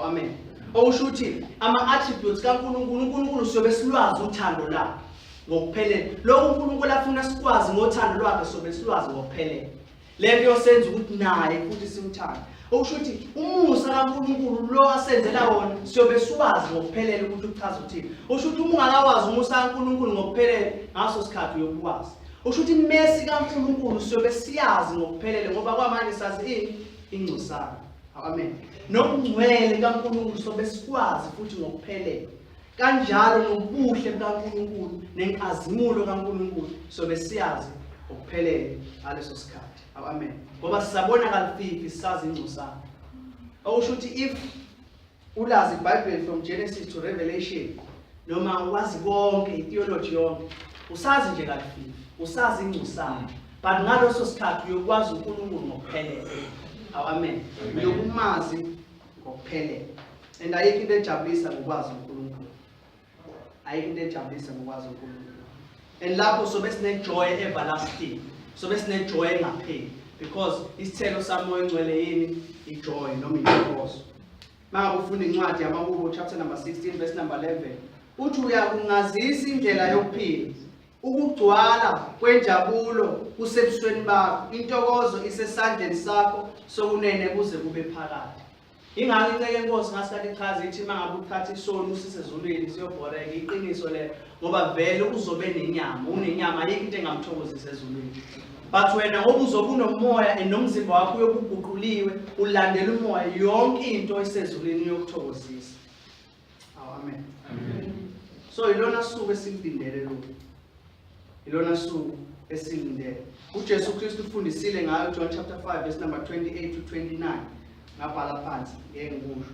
Amen. Okusho ukuthi ama-attributes kaNkulunkulu siyobe silwazi uthando lakhe ngokuphelele. Lokho uNkulunkulu afuna sikwazi ngothando lwakhe siyobe silwazi ngokuphelele. Lento yosenza ukuthi naye futhi simthande. Okusho ukuthi umusa kaNkulunkulu lo asenzela wona siyobe siwazi ngokuphelele ukuthi uchaza uthini. Okusho ukuthi uma ungakawazi umusa kaNkulunkulu ngokuphelele ngaso sikhathi uyokwazi. Okusho ukuthi imesi kaNkulunkulu siyobe siyazi ngokuphelele ngoba kwamanje sazi ini ingcosana. Amen. Nokungcwele kaNkulunkulu siyobe sikwazi futhi ngokuphelele. Kanjalo nobuhle kaNkulunkulu nenkazimulo kaNkulunkulu siyobe siyazi ngokuphelele ngaleso sikhathi. Amen. Ngoba sisabona kalififi sisazi ingcosana. Okusho ukuthi if ulazi iBhayibheli from Genesis to Revelation noma wazi konke itheology yonke, usazi nje kalififi, usazi ingcosana, but ngaleso sikhathi uyokwazi uNkulunkulu ngokuphelele. Amen. Uyokumazi ngokuphelele. And ayikho into ejabulisa ngokwazi uNkulunkulu. Ayikho into ejabulisa ngokwazi uNkulunkulu. And lapho sobe sinejoy everlasting. Sobe sinejoy engapheli because isithelo samoya ongcwele yini ijoy noma intokozo. Manje ufunda incwadi yamaHubo chapter number 16 verse number 11. Uthi uyakungazisa indlela yokuphila. Ukugcwala kwenjabulo kusebusweni bakho. Intokozo isesandleni sakho sokunene kuze kube phakade. Ingakho inceke inkosi ngasikhathi ichaza ithi mangabe uthatha isono usisezulwini siyobhoreka iqiniso lelo ngoba vele uzobe nenyama, unenyama ayikho into engamthokozisa ezulwini. But wena ngoba uzobe unomoya nomzimba wakho uyokuguquliwe ulandela umoya, yonke into esezulwini yokuthokozisa. Amen. Amen. So ilona suku esilindele lo. Ilona suku esilindele. uJesu Kristu ufundisile ngayo John chapter 5 verse number 28 to 29. Ngabhala phansi ngikusho.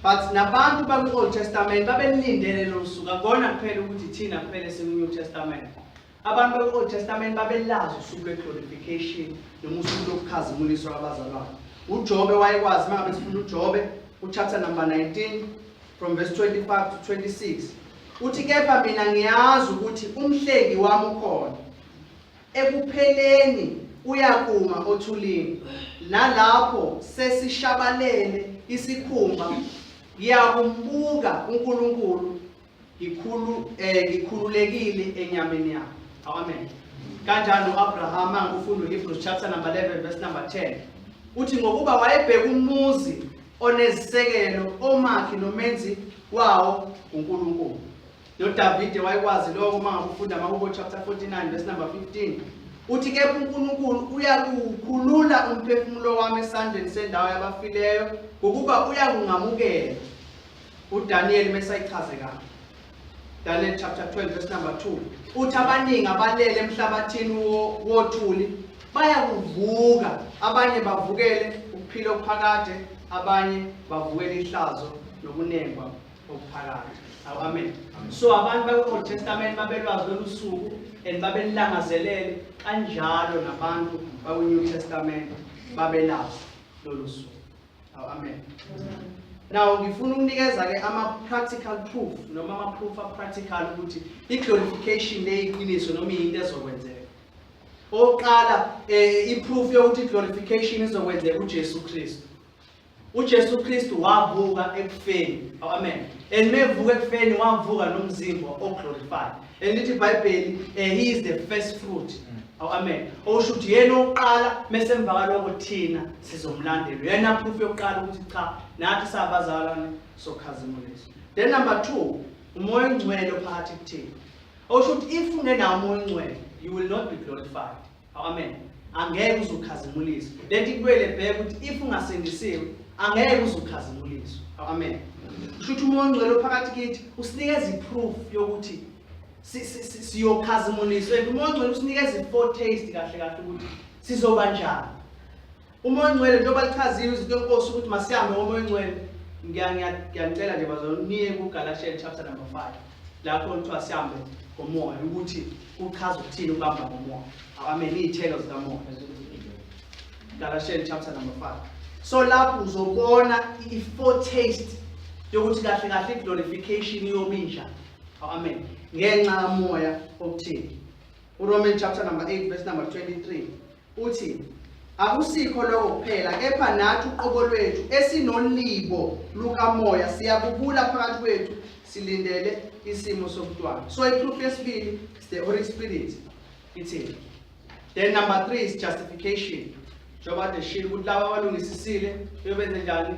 But nabantu baku-Old Testament babelindele lo suku, akona kuphela ukuthi thina kuphela siku-New Testament. Abantu baku-Old Testament babelazi usuku lwe-glorification noma usuku lokukhazimuliswa kwabazalwane. uJobe wayekwazi mangabe sifunda uJobe chapter number 19 from verse 25 to 26. Uthi kepha mina ngiyazi ukuthi umhlengi wami ukhona. Ekupheleni uyakuma othulini. Nalapho sesishabalele isikhumba ngiyakumbuka uNkulunkulu ngikhululekile enyameni yakhe. Amen. Kanjalo uAbraham angufunda uHebrews chapter number 11 verse number 10. Uthi ngokuba wayebheka umuzi onezisekelo omakhi nomenzi wawo uNkulunkulu. noDavide wayekwazi lokho mangabe ufunda amaHubo chapter 49 verse number 15. Uthi kepha uNkulunkulu uyakukhulula umphefumulo wami esandleni sendawo yabafileyo ngokuba uyakungamukela. uDaniel mesayichaze kahle. Daniel chapter 12 verse number 2. Uthi abaningi abalele emhlabathini wothuli bayakuvuka, abanye bavukele ukuphila okuphakade, abanye bavukele ihlazo nokunengwa okuphakade. Amen. So abantu baku-Old Testament babelwazi lolusuku and babelilangazelele, kanjalo nabantu baku-New Testament babelazi lolusuku. Amen. Now ngifuna ukunikeza ke ama-practical proof noma ama-proof a-practical ukuthi i-glorification le iqiniso noma into ezokwenzeka. oqala iproof yokuthi glorification izokwenzeka uJesu Kristu. uJesu Kristu wavuka ekufeni. Amen. And mevuka ekufeni wavuka nomzimba oglorified. And lithi iBhayibheli he is the first fruit. Amen. Osho ukuthi yena oqala mase emva kaloko thina sizomlandela. Yena proof yokuqala ukuthi cha nathi sabazalwane sokhazimulisa. Then number 2, umoya ongcwele phakathi kuthina. Osho ukuthi if ungenawo umoya ongcwele you will not be glorified. Amen. Angeke uzukhazimulisa. Lethi kuwele bheka ukuthi if ungasindisiwe angeke uzukhazimuliswa. Amen. Kushuthi umoya ongcwele phakathi kithi usinikeza iproof yokuthi siyokhazimuliswa. Umoya ongcwele usinikeza i-foretaste kahle kahle ukuthi sizoba njani. Umoya ongcwele njengoba lichaziwe izinto enkosi ukuthi masihambe ngomoya ongcwele. Ngiyanicela nje bazoniye kuGalatians chapter number 5. Lapho kuthiwa sihambe ngomoya ukuthi kuchaza ukuthini ukubamba ngomoya. Amen. Iy'thelo zikamoya. Galatians chapter number 5. So lapho uzobona i-foretaste yokuthi kahle kahle glorification yobinja. Amen. Ngenxa kamoya okuthini. uRomans chapter number 8 verse number 23 uthi akusikho lokho kuphela kepha nathi uqobo lwethu esinolibo lukamoya siyabubula phakathi kwethu silindele isimo sobuntwana. So iproof yesibili is the Holy Spirit. Ithini. Then number 3 is justification. Njengoba deshilo ukuthi laba abalungisisile uyobenza njani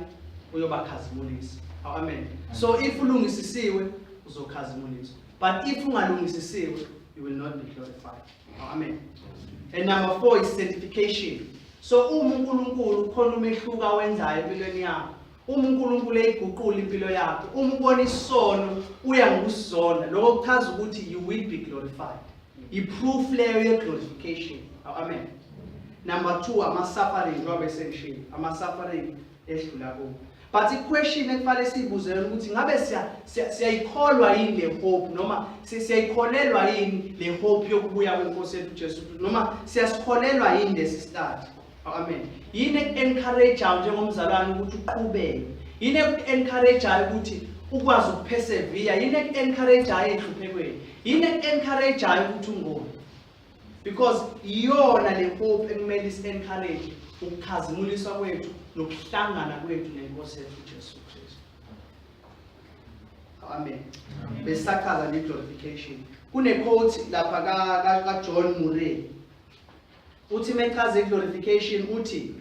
uyobakhazimulisa. Amen. So if ulungisisiwe uzokhazimuliswa. But if ungalungisisiwe you will not be glorified. Amen. And number 4 is sanctification. So uNkulunkulu khona umehluka wenzayo empilweni yakho. uNkulunkulu eyiguqula impilo yakho. Ubona isono uya ngokusizona. Lokho kuchaza ukuthi you will be glorified. I-proof leyo ye-glorification. Amen. Number 2, ama-suffering njengoba esengishilo. Ama-suffering edlula kuwo. But i-question ekufanele siyibuzele ukuthi ngabe siyayikholwa yini le hope noma siyayikholelwa yini le hope yokubuya kwenkosi yethu uJesu Kristu noma siyasikholelwa yini lesi start. Amen. Yini encourage njengomzalwane ukuthi uqhubeke. Yini encourage ukuthi ukwazi ukupersevere. Yini encourage ehluphekweni. Yini encourage ukuthi ungone. Because iyona le hope ekumele isi-encourage ukukhazimuliswa kwethu nokuhlangana kwethu nenkosi yethu uJesu Kristu. Amen. Besakhaza nge-glorification. Kune-quote lapha kaJohn Murray. Uthi mechaza i-glorification uthi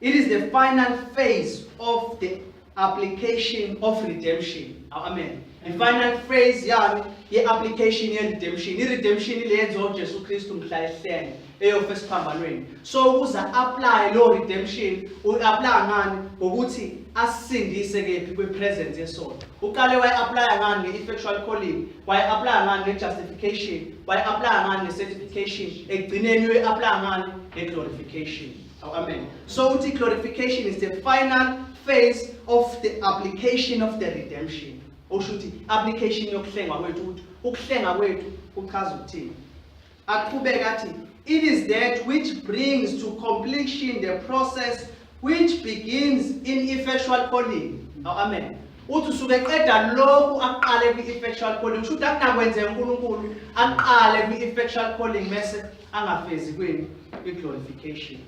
it is the final phase of the application of redemption. Amen. The final phase yani ye-application ye-redemption. I-redemption ilenziwa uJesu Kristu mhla ehlenge eyofesa phambanweni. So ukuza apply lo redemption u-apply ngani ukuthi asindise kephi kwe-presence yesono. Uqale wayi-apply ngani nge-effectual calling, wayi-apply ngani nge-justification, wayi-apply ngani nge-sanctification, ekugcineni uyi-apply ngani nge-glorification. Amen. So uthi glorification is the final phase of the application of the redemption. Oshuthi application yokuhlengwa kwethu ukuthi ukuhlenga kwethu kuchaza ukuthini. Aqhubeka athi it is that which brings to completion the process which begins in effectual calling. Amen. Uthi usuke eqeda lokhu aqale kwi-effectual calling. Ushuthi akunakwenzeka uNkulunkulu aqale kwi-effectual calling mase angafezi kweni i-glorification.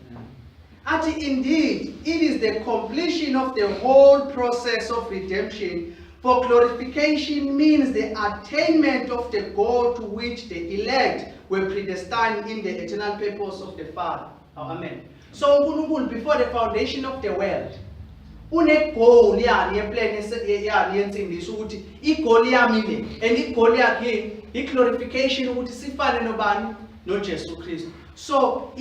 Athi indeed it is the completion of the whole process of redemption. For glorification means the attainment of the goal to which the elect were predestined in the eternal purpose of the Father. Amen. So uNkulunkulu before the foundation of the world une-goal yani ye-plan yani yensindiso ukuthi i-goal yami le and i-goal yakhe i-glorification ukuthi sifane nobani noJesu Kristu. So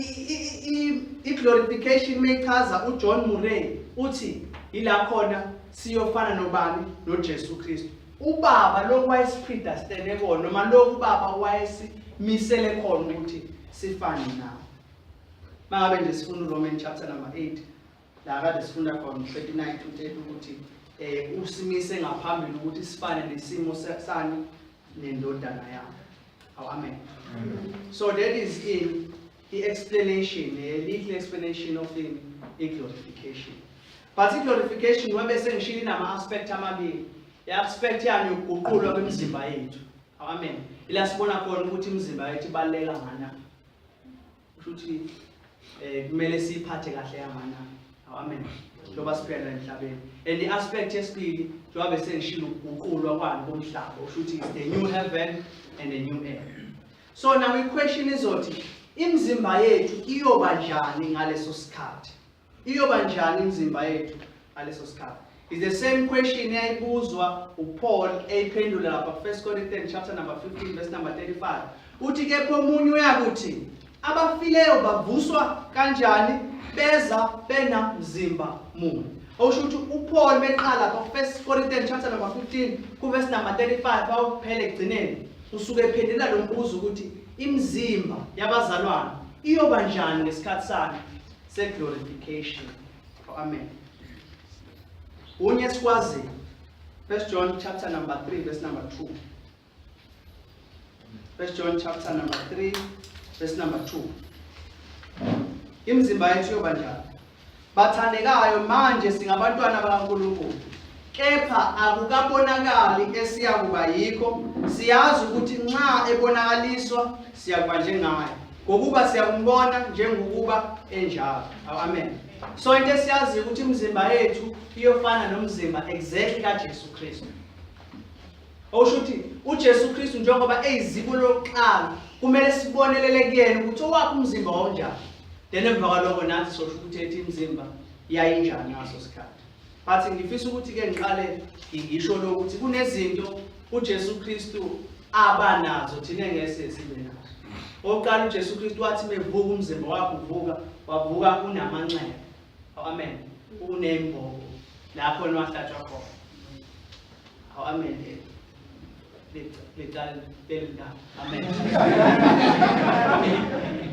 i-glorification mechaza uJohn Murray uthi ila khona siyofana nobani noJesu Kristu. Ubaba lokhu wayesipredestine kona noma lokhu ubaba wayesimisele khona ukuthi sifane nawo. Mangabe nje sifunda uRomans chapter number 8 la kade sifunda khona 39 to 30 ukuthi usimise ngaphambili ukuthi sifane nesimo sani nendodana yakhe. Amen. So that is in the explanation, a little explanation of the glorification. But glorification webese ngishilo nama-aspect amabili. I-aspect yani ukuguqulwa kwemizimba yethu. Amen. Ila sibona khona ukuthi imizimba yethu ibaluleka ngani. ukuthi kumele siphathe kahle yamanani. Amen. Njoba siphila emhlabeni. And the aspect yesibili njoba bese ngishilo ukuqulwa kwani komhlaba, ukuthi is the new heaven and the new earth. So now the question is othi imizimba yethu iyoba njani ngaleso sikhathi? Iyoba njani imizimba yethu ngaleso sikhathi? It's the same question eyayibuzwa uPaul eyiphendula lapha 1 Corinthians chapter number 15 verse number 35. Uthi ke omunye uyakuthi abafileyo bavuswa kanjani beza bena mzimba munye. Okusho ukuthi uPaul beqala lapha 1 Corinthians chapter number 15 ku verse number 35 awuphele egcineni usuke ephendula lo mbuzo ukuthi imizimba yabazalwane iyoba njani ngesikhathi sani se-glorification. Amen. Unye sikwazi 1 John chapter number 3 verse number 2. 1 John chapter number 3 verse number 2. Imizimba yethu iyoba njani? Bathandekayo, manje singabantwana bakaNkulunkulu, kepha akukabonakali esiyakuba yikho. Siyazi ukuthi nxa ebonakaliswa siyakuba njengaye, ngokuba siyakumbona njengokuba enjalo. Amen. So into esiyazi ukuthi imizimba yethu iyofana nomzimba exactly kaJesu Kristu. Oshuthi uJesu Kristu njengoba eyiziko lokuqala kumele sibonelele kuyena ukuthi owakho umzimba onjani. Then emva kwalokho nathi sosho ukuthi ethi imizimba iyayinjani ngaso sikhathi. But ngifisa ukuthi ke ngiqale ngisho lokuthi kunezinto uJesu Kristu abanazo thina ngeke sibe nazo. Oqala uJesu Kristu wathi mevuka umzimba wakho uvuka, wavuka unamanxeba. Amen. Unembobo lapho nwahlatshwa khona. Amen. Amen.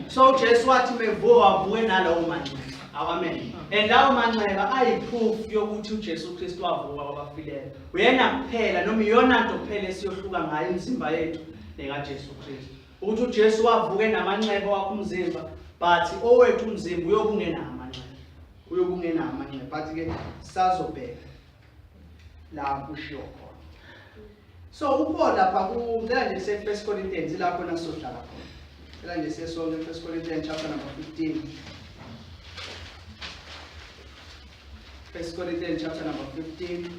So Jesu wathi mevuka wavuke nalawo manxeba. Amen. And lawo manxeba ayiproof yokuthi uJesu Kristu wavuka kwabafileyo. Uyena kuphela noma iyona nto kuphela esiyohluka ngayo imizimba yethu nekaJesu Kristu. Ukuthi uJesu wavuke namanxeba wakho umzimba, but owethu umzimba uyobungena amanxeba. Uyobungena amanxeba. But ke sazobheka la kushiwo khona. So uPaul lapha ngicela nje se 1 Corinthians lapho nasohlala khona. Ngicela nje sesonke 1 Corinthians chapter number 15. 1 Corinthians chapter number 15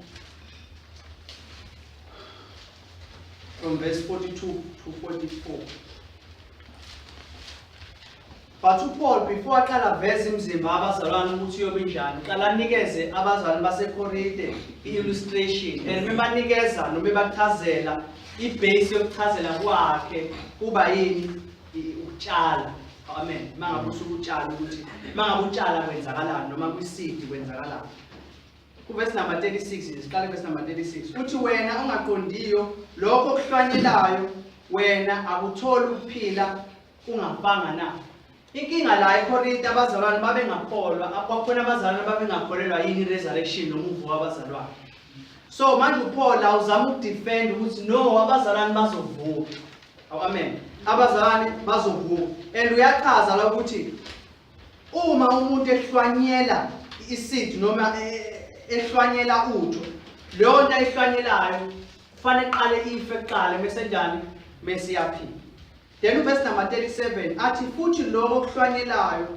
from verse 42 to 44. But uPaul before aqala veze imizimba abazalwane ukuthi uyobe njani, qala nikeze abazalwane baseKorinte i-illustration and mebanikeza noma bachazela ibase yokuchazela kwakhe kuba yini ukutshala. Amen. Mangabe usukutshala ukuthi mangabe utshala kwenzakalani noma kwiseed kwenzakalani. Ku verse number 36 isiqale verse number 36 uthi wena ongaqondiyo lokho okuhlwanyelayo wena akutholi ukuphila ungafanga na. Inkinga la eKorinte abazalwane babengakholwa, kwakhona abazalwane babengakholelwa yini resurrection noma uvuka abazalwane. So manje uPaul la uzama ukudefend ukuthi no abazalwane bazovuka. Amen. Abazalwane bazovuka. And uyachaza la ukuthi uma umuntu ehlwanyela iseed noma ehlwanyela utho, leyo nto ehlwanyelayo kufanele iqale ife kuqala bese njani bese iyaphila. Then verse number 37 athi futhi lokho okuhlwanyelayo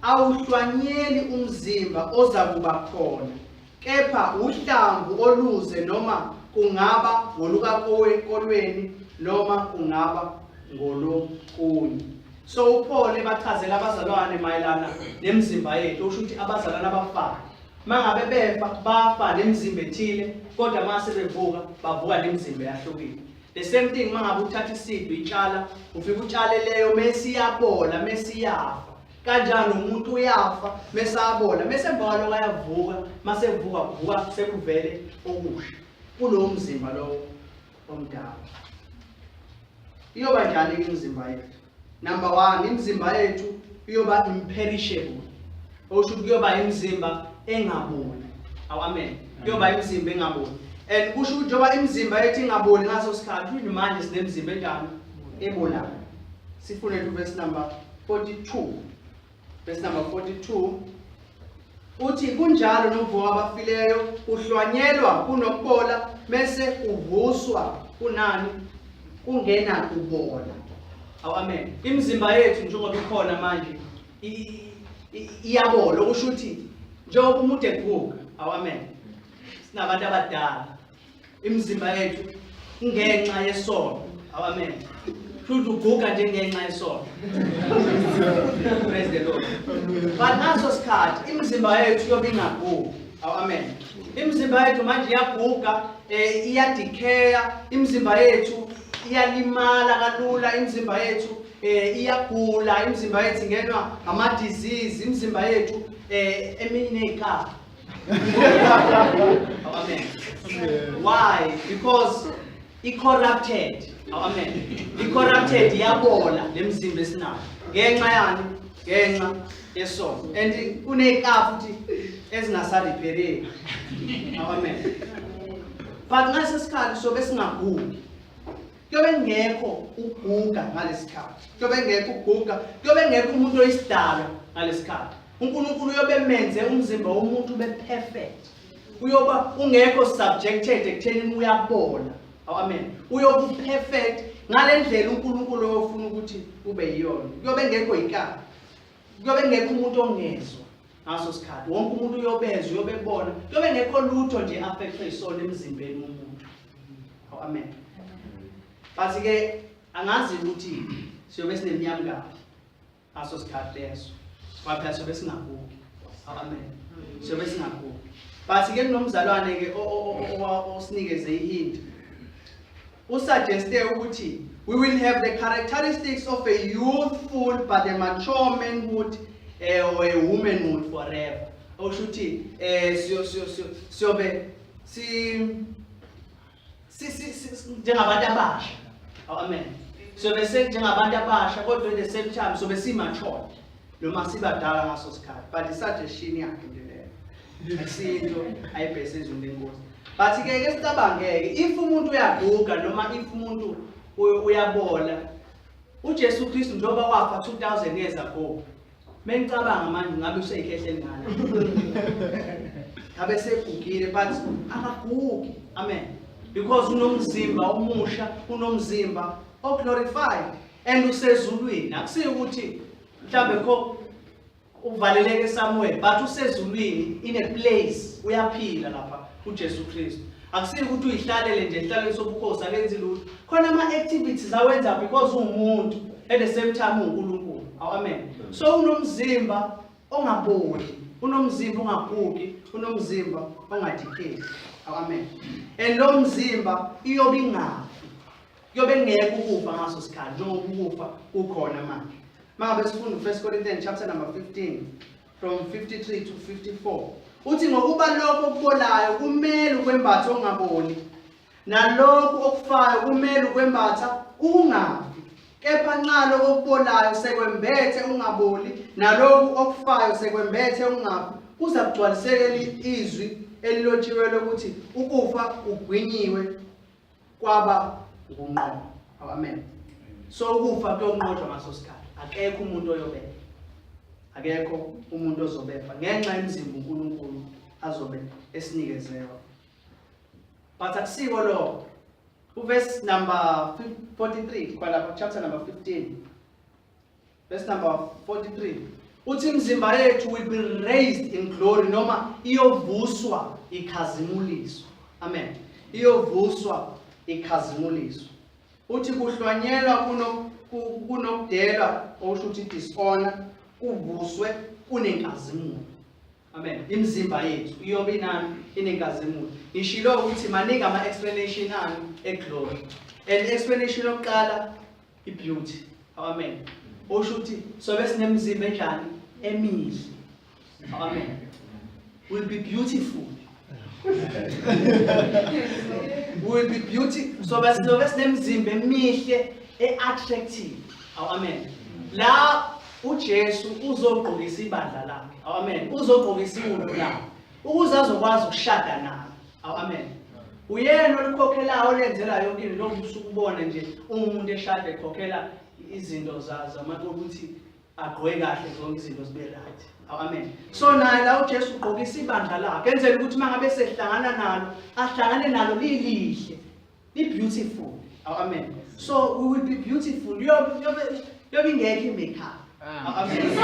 awuhlwanyeli umzimba ozakuba khona, kepha uhlamvu oluze noma kungaba ngolukakolweni noma kungaba ngolokunye. So uPaul ebachazela abazalwane mayelana nemizimba yethu usho ukuthi abazalwane abafayo mangabe befa bafa nemizimba ethile kodwa mase bevuka bavuka nemizimba yahlukile. The same thing mangabe uthatha iseed uyitshala ufika utshale leyo mase iyabola mase iyafa. Kanjani umuntu uyafa mase ayabola mase emva kwalokho ayavuka mase evuka kuvuka sekuvele okusha kulo mzimba lo omdala. Iyoba njani imizimba yethu? Number 1, imizimba yethu iyoba imperishable. Okusho ukuthi kuyoba imizimba engaboli. Amen. Kuyoba imizimba engaboli. And kusho ukuthi njengoba imizimba yethu ingaboli ngaso sikhathi yini manje sinemizimba enjani ebolayo. Sifune to verse number 42. Verse number 42 uthi kunjalo novuka abafileyo uhlwanyelwa kunokubola bese uvuswa kunani kungena kubola. Amen. Imizimba yethu njengoba ikhona manje iyabola okusho ukuthi njengoba umuntu eguga. Amen. Sinabantu abadala. Imizimba yethu ingenxa yesono. Amen. Futhi uguga nje ngenxa yesono. Praise the Lord. But naso sikhathi imizimba yethu yobe ingagugi. Amen. Imizimba yethu manje iyaguga, iyadicaya, imizimba yethu iyalimala kalula, imizimba yethu iyagula, imizimba yethu ingenwa ama disease, imizimba yethu eminye nekapa. Amen. Why? Because corrupted. Amen. Corrupted iyabola lemizimba esinayo. Ngenxa yani? Ngenxa yesono. And kunekapa futhi ezingasarepairing. Amen. But ngasesikhathi sobe singagugi. Kuyobe ngekho uguga ngalesikhathi. Kuyobe ngekho uguga, kuyobe ngekho umuntu oyisidala ngalesikhathi. uNkulunkulu uyobe menze umzimba womuntu ube perfect. Uyoba ungekho subjected ekutheni uyabola. Amen. Uyobe perfect ngalendlela uNkulunkulu oyofuna ukuthi ube yiyona. Kuyobe ngekho ikapa. Kuyobe ngekho umuntu ongezwa ngaso sikhathi. Wonke umuntu uyobezwa, uyobebona. Kuyobe ngekho lutho nje affected isono emzimbeni womuntu. Amen. But ke angazi ukuthi siyobe sineminyaka ngaphi ngaso sikhathi leso. Waphela siyobe singagugi. Amen. Siyobe singagugi. But ke kunomzalwane ke osinikeze ihint. Usuggeste ukuthi we will have the characteristics of a youthful but a mature manhood or a womanhood forever. Oshuthi siyobe njengabantu abasha. Amen. Siyobe njengabantu abasha kodwa at the same time siyobe simature noma sibadala ngaso sikhathi. But isuggestion yakhe nje leyo. Akusinto ayibhese ezweni lenkosi. But ke sicabangeke if umuntu uyaguga noma if umuntu uyabola, uJesu Kristu njengoba wafa 2000 years ago, mengicabanga manje ngabe useyikhehle elingana. Ngabe segugile but akagugi. Amen. Because unomzimba omusha, unomzimba glorified and usezulwini. Akusiyo ukuthi mhlambe kho uvaleleke somewhere but usezulwini in a place uyaphila lapha uJesu Kristu. Akusiyo ukuthi uyihlalele nje ihlalele sobukhosi akenzi lutho. Khona ama activities awenza because umuntu at the same time uNkulunkulu. Amen. So unomzimba ongaboli, unomzimba ongagugi, unomzimba ongadicate. Amen. And lo mzimba iyobe ingafi. Kuyobe ngeke ukufa ngaso sikhathi njengoba ukufa kukhona manje. Mangabe sifunda u1 Corinthians chapter number 15 from 53 to 54. Uthi ngokuba lokho okubolayo kumele ukwembatha ongaboli, nalokho okufayo kumele ukwembatha ukungafi. Kepha nxa lokho okubolayo sekwembethe ungaboli, nalokho okufayo sekwembethe ungafi, kuza kugcwalisekela izwi elilotshiwe lokuthi ukufa ugwinyiwe kwaba ukunqoba. Amen. So ukufa kuyonqotshwa ngaso sikhathi. Akekho umuntu oyobeka. Akekho umuntu ozobefa ngenxa yemizimba uNkulunkulu azobe esinikezela. But akusiko lo. Verse number 43 kwalapha chapter number 15. Verse number 43. Uthi imizimba yethu will be raised in glory noma iyovuswa ikhazimuliso. Amen. Iyovuswa ikhazimuliso. Uthi kuhlwanyelwa kunokudelwa okusho ukuthi dishonor kuvuswe kunenkazimulo. Amen. Imizimba yethu iyobe inani inenkazimulo. Ngishilo ukuthi maningi ama explanation ani eglory. And explanation yokuqala ibeauty. Amen. Osho ukuthi sobe sinemizimba enjani emihle. Amen. Will be beautiful. Will be beautiful. Sobe sinemizimba emihle attractive. Amen. La uJesu uzogqokisa ibandla lakhe. Amen. Uzogqokisa iwulu lakhe. Ukuze azokwazi ukushada nalo. Amen. Uyena olikhokhelayo olenzela yonke into lokusuku ubone nje umuntu eshada ekhokhela izinto zamakho ukuthi agqoke kahle zonke izinto zibe right. Amen. So naye la uJesu ugqokisa ibandla lakhe enzela ukuthi mangabe sehlangana nalo ahlangane nalo lilihle, li beautiful. Amen. So we will be beautiful. You'll be making makeup. Amen.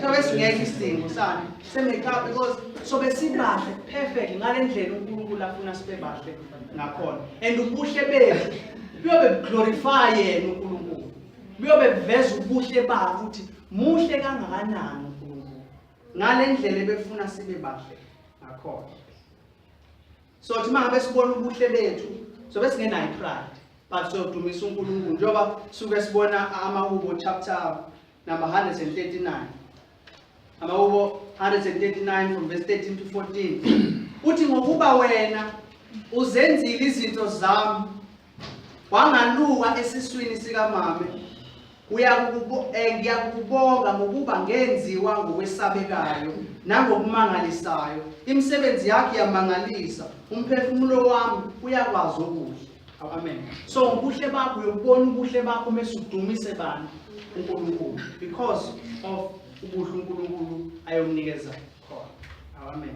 So let's make this thing, son. Say makeup because so we see bahle perfect. Ngalendlela uNkulunkulu afuna sibe bahle ngakhona. And ubuhle bethu buyobe glorify yena uNkulunkulu. Buyobe beveza ubuhle bakhe ukuthi muhle kangakanani uNkulunkulu. Ngalendlela ebefuna sibe bahle ngakhona. So thi mangabe sibona ubuhle bethu so bese ngena pride. But so dumisa uNkulunkulu njoba suke sibona amahubo chapter number 139. Amahubo 139 from verse 13 to 14. Uthi ngokuba wena uzenzile izinto zami wangaluka esiswini sika mama ngiyakubonga ngokuba ngenziwa ngokwesabekayo nangokumangalisayo. Imisebenzi yakhe yamangalisa, umphefumulo wami uyakwazi okuhle. Amen. So ubuhle bakho uyobona ubuhle bakho mesudumise bani uNkulunkulu because of ubuhle uNkulunkulu ayomnikeza khona. Amen.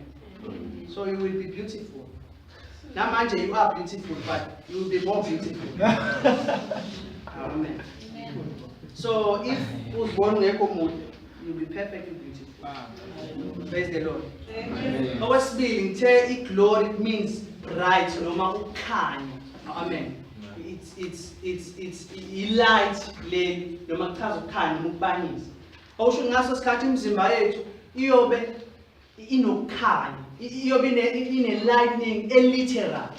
So you will be beautiful. Namanje you are beautiful, but you will be more beautiful. Amen. So if uzibona ungekho muhle, you will be perfectly beautiful. Praise the Lord. Amen. Okwesibili ngithe iglory means bright noma ukukhanya. Amen. It's light leli noma kuchaza ukukhanya ukubanisa. Awusho ngaso sikhathi imizimba yethu iyobe inokukhanya, iyobe ine lightning literal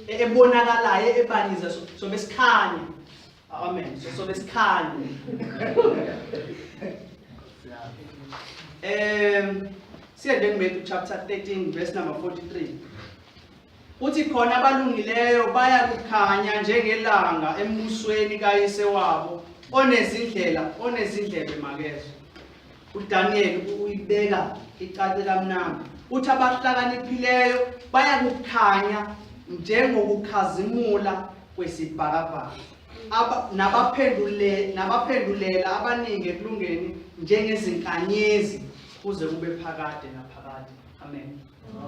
ebonakalayo ebanisa so besikhanya. Amen. So besikhanya. Siyende kuMatthew chapter 13 verse number 43. Uthi khona abalungileyo baya kukhanya njengelanga embusweni kayise wabo onezindlebe makezo. uDaniel uyibeka icace kamnandi. Uthi abahlakaniphileyo baya kukhanya njengokukhazimula kwesibhakabhaka. Nabaphendulela abaningi ekulungeni njengezinkanyezi kuze kube phakade naphakade. Amen.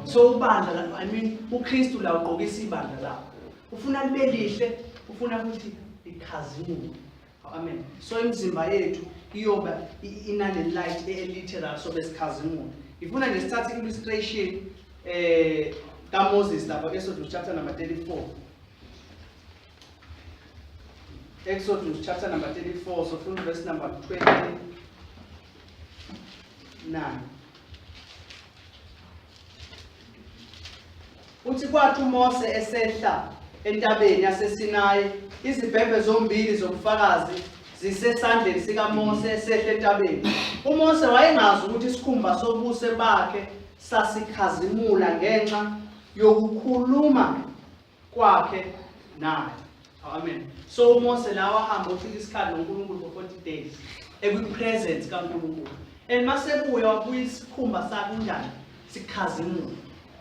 So ubandla, I mean uKristu la ugqokisa ibandla lakho. Ufuna libe lihle, ufuna ukuthi likhazimule. Amen. So imizimba yethu iyoba inale light literal so besikhazimule. Ifuna nesithathe illustration kaMoses lapha Exodus chapter number 34. Exodus chapter number 34, so from verse number 29. Uthi kwathi uMose esehla entabeni yaseSinayi, izibhebhe zombili zobufakazi zisesandleni sikaMose esehla entabeni. uMose wayengazi ukuthi isikhumba sobuse bakhe sasikhazimula ngenxa yokukhuluma kwakhe naye. Amen. So uMose la wahamba ufika isikhathi noNkulunkulu for 40 days ekwi-presence kaNkulunkulu. And masebuya wabuya isikhumba sakhe unjani sikhazimula.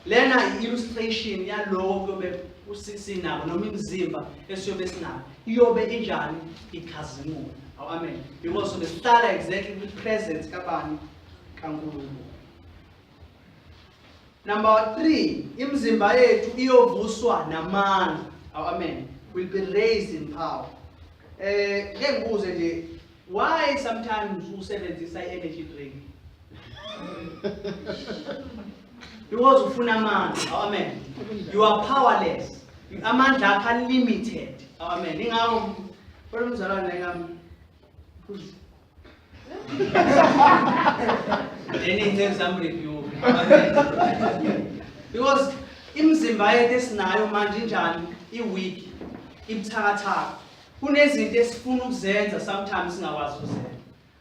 Lena i-illustration yaloko kuyobe usinako noma imizimba esiyobe sinako iyobe injani ikhazimula. Amen. Because we start exactly with presence kabani kaNkulunkulu. Number 3, imizimba yethu iyovuswa namandla. Amen. Will be raised in power. Why sometimes usebenzisa energy drink? Because ufuna amandla. Amen. You are powerless. Amandla akho unlimited. Amen. Ingawo kodwa umzalwane ngami then some review. Because imizimba yethu esinayo manje njani i-weak, ibuthakathaka. Kunezinto esifuna ukuzenza sometimes singakwazi ukuzenza.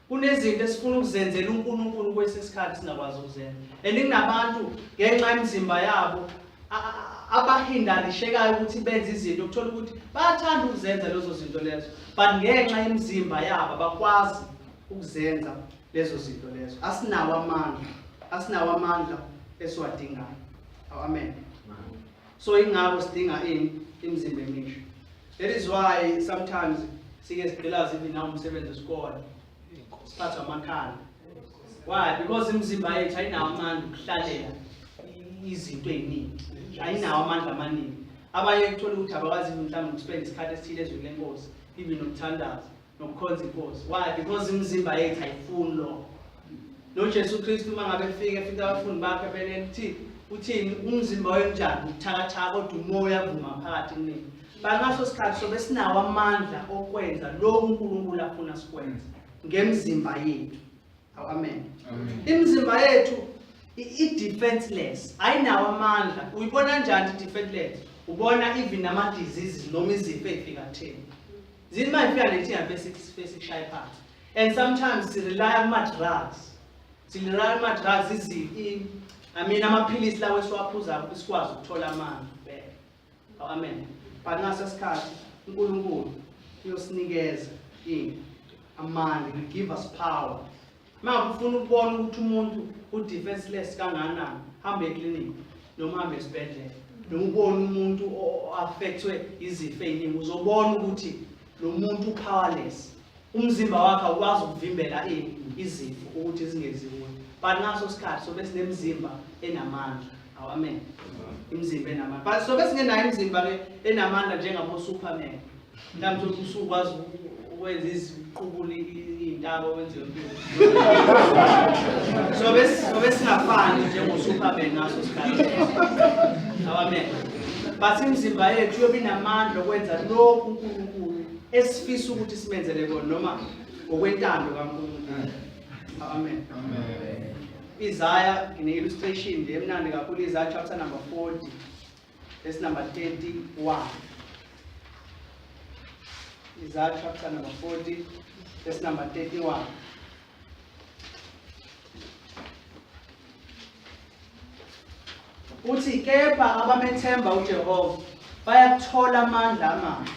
Kunezinto esifuna ukuzenzela uNkulunkulu kwesesikhathi singakwazi ukuzenza. And kunabantu ngenxa yemizimba yabo abahindarishekayo ukuthi benze izinto ukuthola ukuthi bayathanda ukuzenza lezo zinto lezo, but ngenxa yemizimba yabo bakwazi ukuzenza lezo zinto lezo. Asinawo amandla esiwadingayo. Amen. So ingakho sidinga imizimba emisha. That is why sometimes sike siqhelaza even now umsebenzi wesikole siphathwa amakhanda. Why? Because imizimba yethu ayinawo amandla ukuhlalela izinto eziningi. Ayinawo amandla amaningi. abanye kuthola ukuthi abakwazi mhlawumbe ukuspend isikhathi esithile ezweni lenkosi, even nokuthandaza nokukhonza inkosi. Why? Because imizimba yethu ayifuni lo. NoJesu Kristu uma ngabe efika abafundi bakhe benelithi uthini umzimba wenjani ubuthakathaka kodwa umoya uvuma phakathi kuningi. Bangaso isikhathi sobe sinawo amandla okwenza lokhu uNkulunkulu afuna sikwenze ngemizimba yethu. Amen. Imizimba yethu i-defenseless, ayinawo amandla. Uyibona kanjani i-defenseless? Ubona even nama diseases noma izifo ezifika kutheni. Zima ifika lethi bese kushaya phansi. And sometimes we rely on drugs. Rely on drugs amaphilisi lawo esiwaphuzayo sikwazi ukuthola amandla. Amen. But ngaso isikhathi uNkulunkulu uyosinikeza amandla, will give us power. Uma ufuna ukubona ukuthi umuntu u-defenseless kangakanani, hambe eklinikhi noma hambe esibhedlela. Noma ubone umuntu o-affectwe izifo eziningi, uzobona ukuthi lo muntu powerless. Umzimba wakhe awukwazi ukuvimbela izifo ukuthi zingeziwe. But ngaso isikhathi sobe sinemizimba enamandla. Amen. Imizimba enamandla. But sobe singenayo imizimba enamandla njengabo Superman. Mhlawumbe usukwazi ukwenza iziqubuli intaba wenze impilo. Sobe singafani njengo Superman ngaso isikhathi. Amen. But imizimba yethu yobe inamandla okwenza lokhu uNkulunkulu esifisa ukuthi simenzele kona noma ngokwentando kaNkulunkulu. Amen. Isaiah ine-illustration le emnandi kakhulu, Isaiah chapter number 40 verse number 31. Isaiah chapter number 40 verse number 31. Uthi kepha abamethemba uJehova bayathola amandla amahle,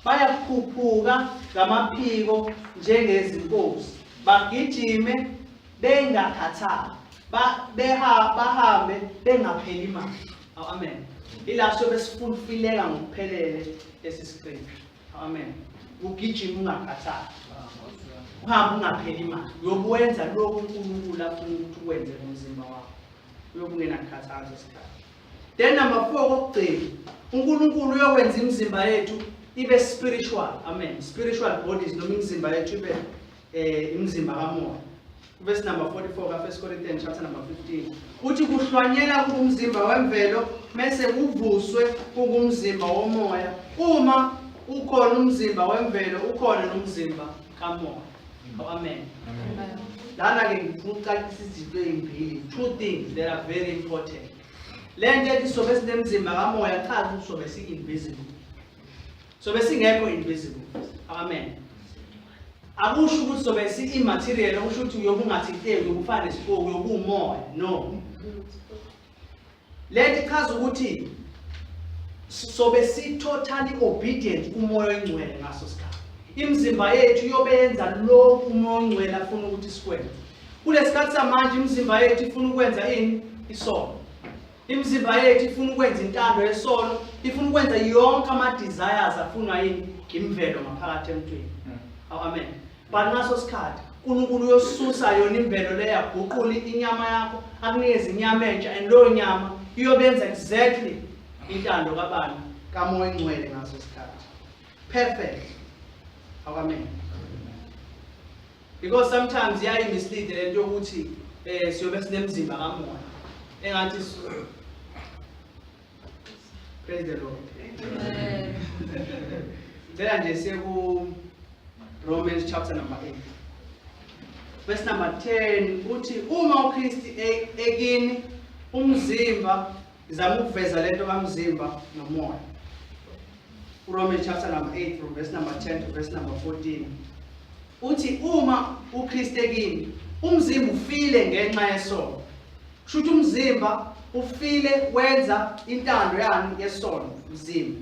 bayakhuphuka ngamaphiko njengezinkosi, bagijime bengakhathali, bahambe bengapheli imali. Amen. Ila sobe sifulfileka ngokuphelele lesi scripture. Amen. Ugijima ungakhathali, uhambe ungapheli imali, uyokwenza lokhu uNkulunkulu afuna ukuthi ukwenze ngomzimba wakho, uyokungena kukhathaza isikhathi. Then number 4 kokugcina, uNkulunkulu uyokwenza imizimba yethu ibe spiritual. Amen. Spiritual bodies noma imizimba yethu ibe imizimba kamoya. Verse number 44 ka 1 Corinthians chapter number 15. Uthi kuhlwanyela kumzimba wemvelo mase kuvuswe kumzimba womoya. Uma ukhona umzimba wemvelo ukhona nomzimba kamoya. Amen. Lana ke ngifuna ukucacisa izinto ezimbili, two things that are very important. Lento ethi sobe sinemzimba kamoya chaza ukuthi sobe si-invisible. Sobe singekho invisible. Amen. Akusho ukuthi sobe si-immaterial, akusho ukuthi uyobungathinteki, uyobufana nesipoko, uyobumoya. No. Lento ichaza ukuthi sobe si-totally obedient kumoya oyingcwele ngaso isikhathi. Imizimba yethu iyobenza lokhu umoya oyingcwele afuna ukuthi sikwenze. Kulesikhathi samanje imizimba yethu ifuna ukwenza isono. Imizimba yethu ifuna ukwenza intando yesono, ifuna ukwenza yonke ama-desires afunwa imvelo ngaphakathi emntwini. Amen. But ngaso isikhathi uNkulunkulu uyosisusa yona imvelo leyo, yaguqula inyama yakho, akunikeze inyama entsha, and leyo nyama iyobenza exactly intando kabani kamoya oyingcwele ngaso isikhathi. Perfect. Amen. Because sometimes mislead lento yokuthi siyobe sinemzimba kamoya engathi praise the Lord. Amen. Ngicela nje siye ku Romans chapter number 8 verse number 10 uthi uma uKristu ekini umzimba izama ukuveza lento kamzimba nomoya. Romans chapter number 8 from verse number 10 to verse number 14 uthi uma uKristu ekini umzimba ufile ngenxa yesono. Kushuthi umzimba ufile wenza intando yani yesono umzimba,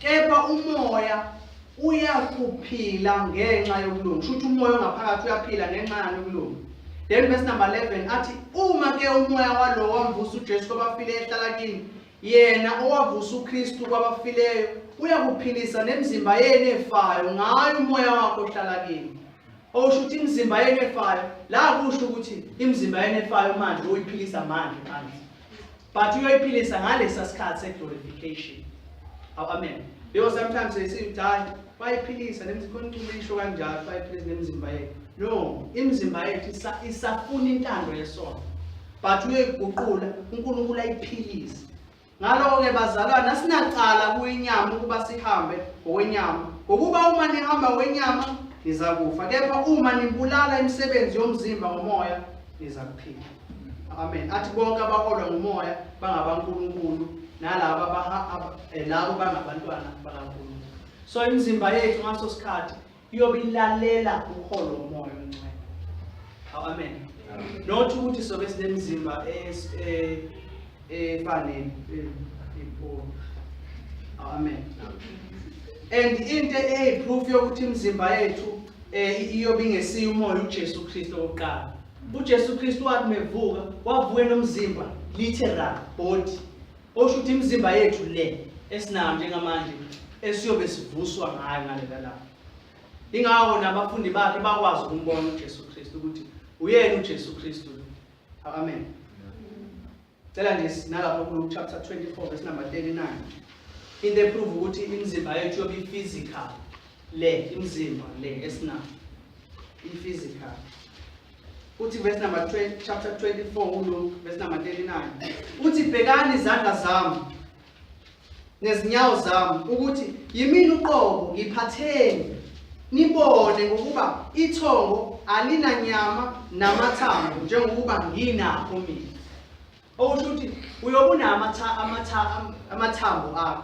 kepha umoya uyakuphila ngenxa yokulunga. Kushuthi umoya ongaphakathi uyaphila ngenxa yokulunga. Then verse number 11 athi uma ke umoya walo wamvusa uJesu kwabafileyo ehlala kini, yena owavusa uKristu kwabafileyo uyakuphilisa nemizimba yenu efayo ngayo umoya wakho ohlala kini. Okushuthi imizimba yenu efayo, la kusho ukuthi imizimba yenu efayo manje uyiphilisa manje. But uyoyiphilisa ngalesa sikhathi se-glorification. Amen. Because sometimes they say die bayiphilisa nemizimba isho kanjalo bayiphilisa nemizimba yethu. No, imizimba yethu isafuna intando yesona. But uyiguqula uNkulunkulu ayiphilise. Ngaloko ke bazalwana sinacala kuyinyama ukuba sihambe ngokwenyama. Ngokuba uma nihamba ngokwenyama nizakufa, kepha uma nibulala imisebenzi yomzimba ngomoya nizakuphila. Amen. Athi bonke abaholwa ngomoya bangabaNkulunkulu nalabo labo bangabantwana bakaNkulunkulu. So imizimba yethu ngaso sikhathi iyobe ilalela uholo ngomoya omncane. Amen. Not ukuthi sobe sinemizimba efanele. Amen. And into proof yokuthi imizimba yethu iyobe ingesiyo umoya uJesu Kristu oqala. uJesu Kristu wathi mevuka wavuka nomzimba literal body. Osho ukuthi imizimba yethu le esinayo njengamanje esiyobe sivuswa ngayo ngalela lapha. Ingawo nabafundi bakhe bakwazi ukumbona uJesu Kristu ukuthi uyena uJesu Kristu. Amen. Tell us nalapha ku chapter 24 verse number 39. In the proof ukuthi imizimba yethu yobe physical le imizimba le esinayo physical. Uthi verse number 20, chapter 24 Luke verse number 39. Uthi bhekani izandla zami nezinyawo zami ukuthi yimini uqobo ngiphatheni nibone ngokuba ithongo alinanyama namathambo njengokuba nginakho mina. Okusho ukuthi uyobona amathambo akho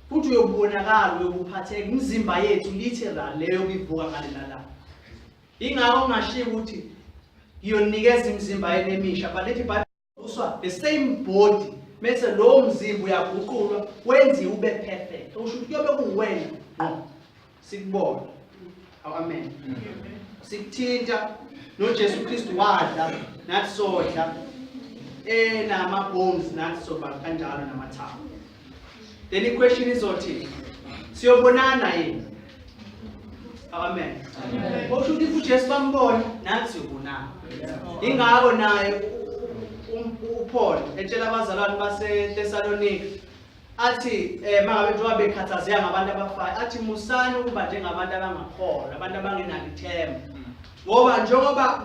futhi uyobonakala uyobuphatheka imizimba yethu literal leyo kuyivuka ngalela la. Ingakho ngashiya ukuthi iyonikeza imizimba yenu emisha but lethi uswa the same body mase lo mzimba uyaguqulwa wenziwe ube perfect. Okusho ukuthi kuyobe kuwena no sikubona. Amen. Sikuthinta noJesu Kristu wadla nathi sodla nama bones nathi soba kanjalo namathambo. Then the question is othi siyobonana yini? Amen. Okusho ukuthi uJesu bambona nathi siyobonana. Ingakho naye uPaul etshela abazalwane baseThessalonike athi mangabe njengoba bekhathazeka ngabantu abafayo athi musani ukuba njengabantu abangakholwa abantu abangenalo ithemba. Ngoba njengoba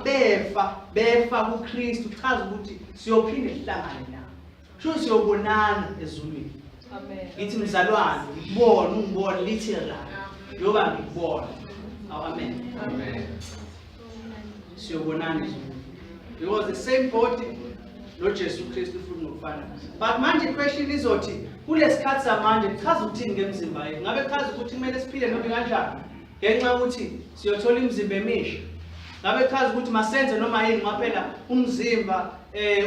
befa kuKristu kuchaza ukuthi siyophinde sihlangane nabo. Sho siyobonana ezulwini. Amen. Ngithi mzalwane ngibone ungibone literal yoba ngikubona. Amen. Amen. Siyobonana ezulwini. Because the same body noJesu Kristu futhi ngokufana. But manje question izothi kulesikhathi samanje kuchaza ukuthini ngemizimba yethu? Ngabe kuchaza ukuthi kumele siphile noma kanjani? Ngenxa ukuthi siyothola imizimba emisha. Ngabe kuchaza ukuthi masenze noma yini ngaphela umzimba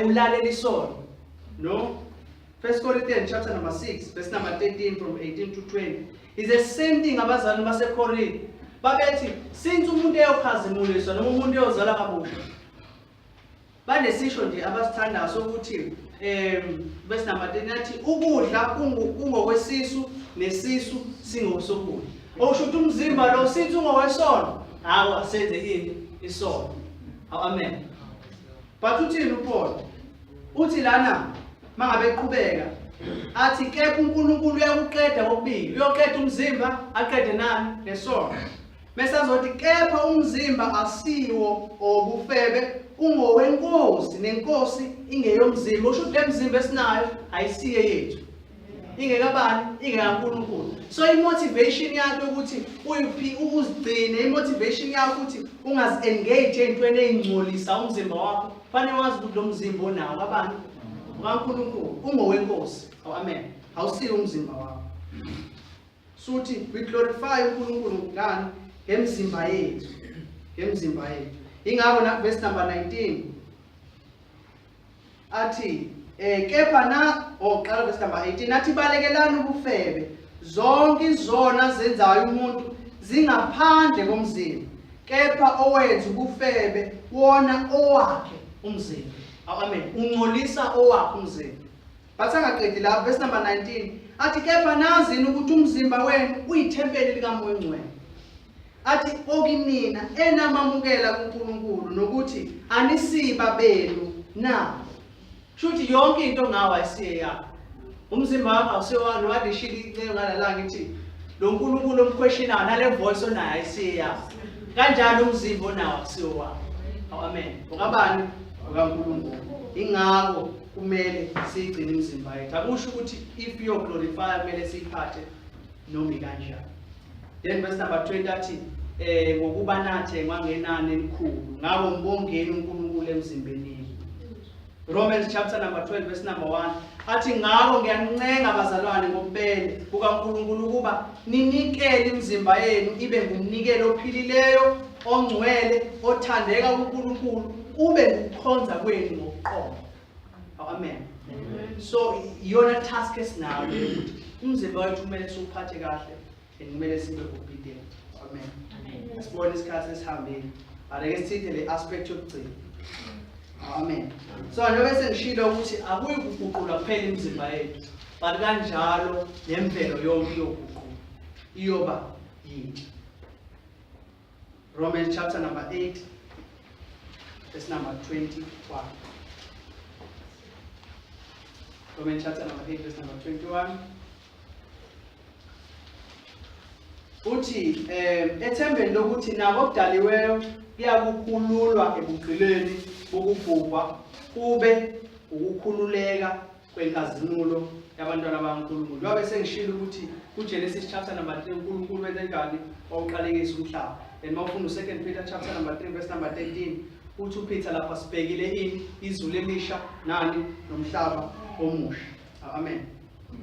ulalela isono? No. 1 Corinthians chapter number 6 verse number 13 from 18 to 20 is the same thing abazalwane baseKorinte. Babethi since umuntu eyokhazimuliswa noma umuntu eyozala kabusha banesisho nje abasithandayo sokuthi verse number 10 nathi ukudla kungokwesisu nesisu singosokudla. Okusho ukuthi umzimba lo since ungokwesono hawo asenze yini isono. Amen. But uthini uPaul? Uthi lana mangabe eqhubeka athi kepha uNkulunkulu uyakuqeda kokubili. Uyoqeda umzimba aqede nani nesono. Mesazothi kepha umzimba asiwo obufebe ungowenkosi nenkosi ingeyomzimba. Usho ukuthi lemzimba esinayo ayisiye yethu. Ingekabani? IngekaNkulunkulu. So imotivation yakho ukuthi uzigcine, imotivation yakho ukuthi ungazi engage entweni ezingcolisa umzimba wakho. Fanele wazi ukuthi lo mzimba onawo kabani? UNkulunkulu, ungowenkosi. Amen. Awusiyo umzimba wakho. Suthi we glorify uNkulunkulu ngani? Ngemzimba yethu. Ngemzimba yethu. Ingakho na verse number 19 athi kepha na oqala verse number 18 athi balekelani ubufebe zonke izona zenzayo umuntu zingaphandle komzimba kepha owenza ubufebe wona owakhe umzimba. Amen. Ungcolisa owakhe umzimba. Bathangaqedi la verse number 19 athi kepha nazini ukuthi umzimba wenu uyithempeli likaMoya oNgcwele. Athi okinina enamamukela kuNkulunkulu nokuthi anisiba benu na. Shuthi yonke into ngawe ayisiye yakho. umzimba wakho awusiwani wade shili ngalalanga ithi lo nkulunkulu omquestionayo nale voice onayo ayisiyazi kanjalo umzimba onawo akusiwani. Amen. Ungabani ukaNkulunkulu. Ingakho kumele sigcine imizimba yethu. Akusho ukuthi if you glorify kumele siphathe noma kanjani. Then verse number 20 athi ngokuba nathe ngangenani elikhulu ngabo mbongeni uNkulunkulu emzimbeni. Romans chapter number 12 verse number 1 athi ngakho ngiyancenga abazalwane ngobubele bukaNkulunkulu ukuba ninikele imizimba yenu ibe ngumnikelo ophilileyo ongcwele othandeka kuNkulunkulu ube ukukhonza kwenu ngokuqonda. Amen. So iyona task esinayo ukuthi umzimba wethu kumele siwuphathe kahle kumele sibe obedient. Amen. Asibone isikhathi esihambile. Ake sithethe le aspect yokugcina. Amen. So njengoba sengishilo ukuthi akuyi kuguqula kuphela imizimba yethu, but kanjalo nemvelo yonke iyoguqula. Iyoba yini? Romans chapter number 8 verse number 21. Romans chapter number 8 verse number 21. Uthi ethembeni lokuthi nabo okudaliweyo kuyakukhululwa ebugqileni bokubhubha kube ukukhululeka kwenkazimulo yabantwana bakaNkulunkulu. Wabe sengishilo ukuthi kuGenesis chapter number 3 uNkulunkulu wenze njani wawuqalekisa umhlaba. Then mawufunda u2 Peter chapter number 3 verse number 13 uthi uPeter lapha sibhekile ini izulu elisha nani nomhlaba omusha. Amen.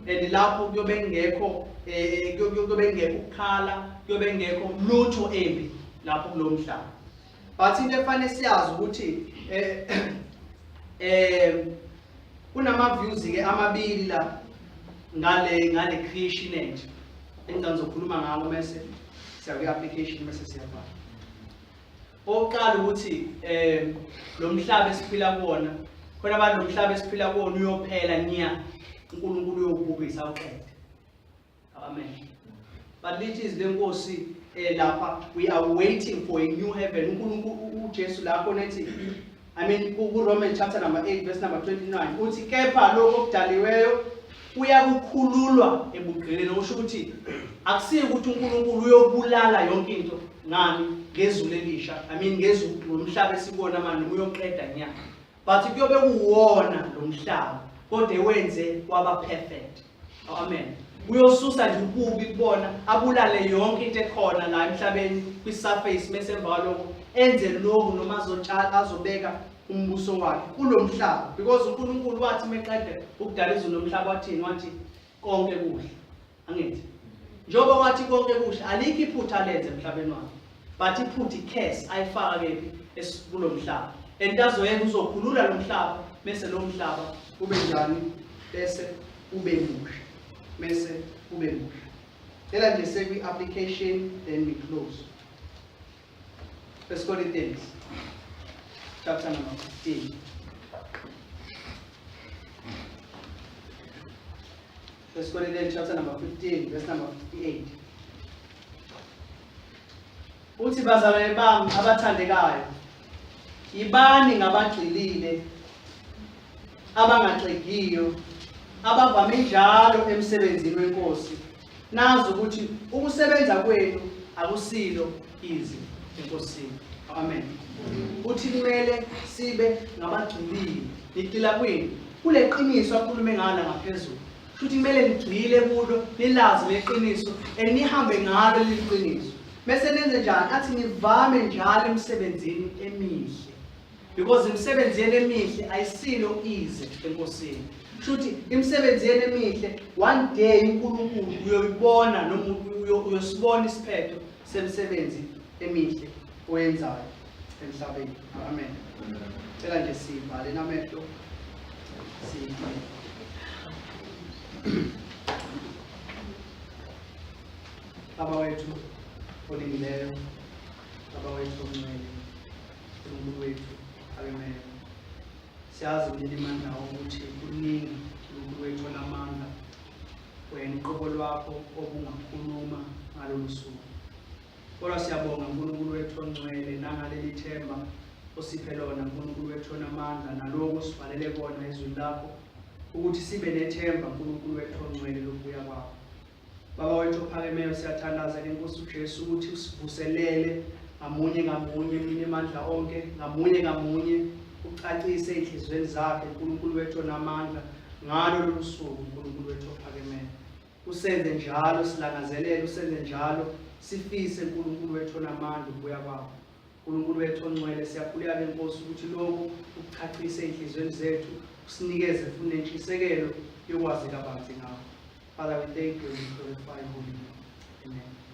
And lapho kuyobe ngekho ukukhala, kuyobe ngekho lutho embi lapho kulo mhlaba. But into efanele siyazi ukuthi kunama views ke amabili la ngale creation age engizokhuluma ngalo mase siya ku application mase siyabhala. Oqala ukuthi lo mhlaba esiphila kuwona khona abantu lo mhlaba esiphila kuwona uyophela nya uNkulunkulu uyobhubhisa uqede. Amen. But it is lenkosi lapha we are waiting for a new heaven. uNkulunkulu uJesu lapho nethi Romans chapter number 8 verse number 29 uthi kepha lokho okudaliweyo uyakukhululwa ebugqileni. Usho ukuthi akusiyi ukuthi uNkulunkulu uyobulala yonke into ngani ngezulu elisha ngezulu lomhlaba esibona manje uyoqeda nya, but kuyobe kuwona lo mhlaba kodwa wenze waba perfect. Amen. Uyosusa nje ukubi kubona abulale yonke into ekhona la emhlabeni kwisurface mase emva lokho enze lokho noma azotshala azobeka umbuso wakhe kulo mhlaba, because uNkulunkulu wathi meqede ukudala izulu nomhlaba wathini wathi konke kuhle. Angithi njoba wathi konke kuhle alikho iphutha lenze emhlabeni wakhe, but iphutha icase ayifaka kephi esikulo mhlaba and azoyenza uzokhulula lo mhlaba bese lo mhlaba ube njani bese ube muhle bese ube muhle. Ela nje sekwi application then we close. Let's go to things. Chapter number 15. Let's go to chapter number 15, verse number 58. Uthi bazalwane bami abathandekayo, ibani ngabagxilile abangagxegiyo abavame njalo emsebenzini wenkosi. Nazi ukuthi ukusebenza kwenu akusilo easy enkosini. Amen. Uthi kumele sibe ngabagxilile. Igxila kwenu kule qiniso akhulume ngalo ngaphezulu. Futhi kumele nigxile kulo nilazi leqiniso enihambe ngalo liqiniso. Mase nenze njani? Athi nivame njalo emsebenzini emihle. Because imsebenzini emihle ayisilo easy enkosini. Futhi imsebenzini emihle one day uNkulunkulu uyoyibona noma uyosibona isiphetho semsebenzi emihle oyenzayo emhlabeni. Amen. Cela nje sivale namehlo siyile. Baba wethu olingileyo, Baba wethu omncane, uNkulunkulu wethu amen. Siyazi ulimandla ukuthi kuningi uNkulunkulu wethu onamandla wena uqobo lwakho obungakhuluma ngalolu suku. Kodwa siyabonga uNkulunkulu wethu ongcwele nangaleli themba osiphe lona uNkulunkulu wethu onamandla naloko sivalele kona izwi lakho ukuthi sibe nethemba uNkulunkulu wethu ongcwele lokubuya kwakho. Baba wethu ophakemeyo, siyathandaza ngeNkosi uJesu ukuthi usivuselele ngamunye ngamunye, mina amandla onke, ngamunye ngamunye, ucacise ezinhlizweni zakhe uNkulunkulu wethu onamandla ngalo lolu suku. uNkulunkulu wethu ophakemeyo, usenze njalo, silangazelele, usenze njalo, sifise uNkulunkulu wethu onamandla ukubuya kwakho. uNkulunkulu wethu ongcwele, siyakhuleka ngeNkosi ukuthi lokhu ukucacise ezinhlizweni zethu, usinikeze futhi nentshisekelo yokwazi kabanzi ngakho. Father, we thank you and we glorify your holy name. Amen.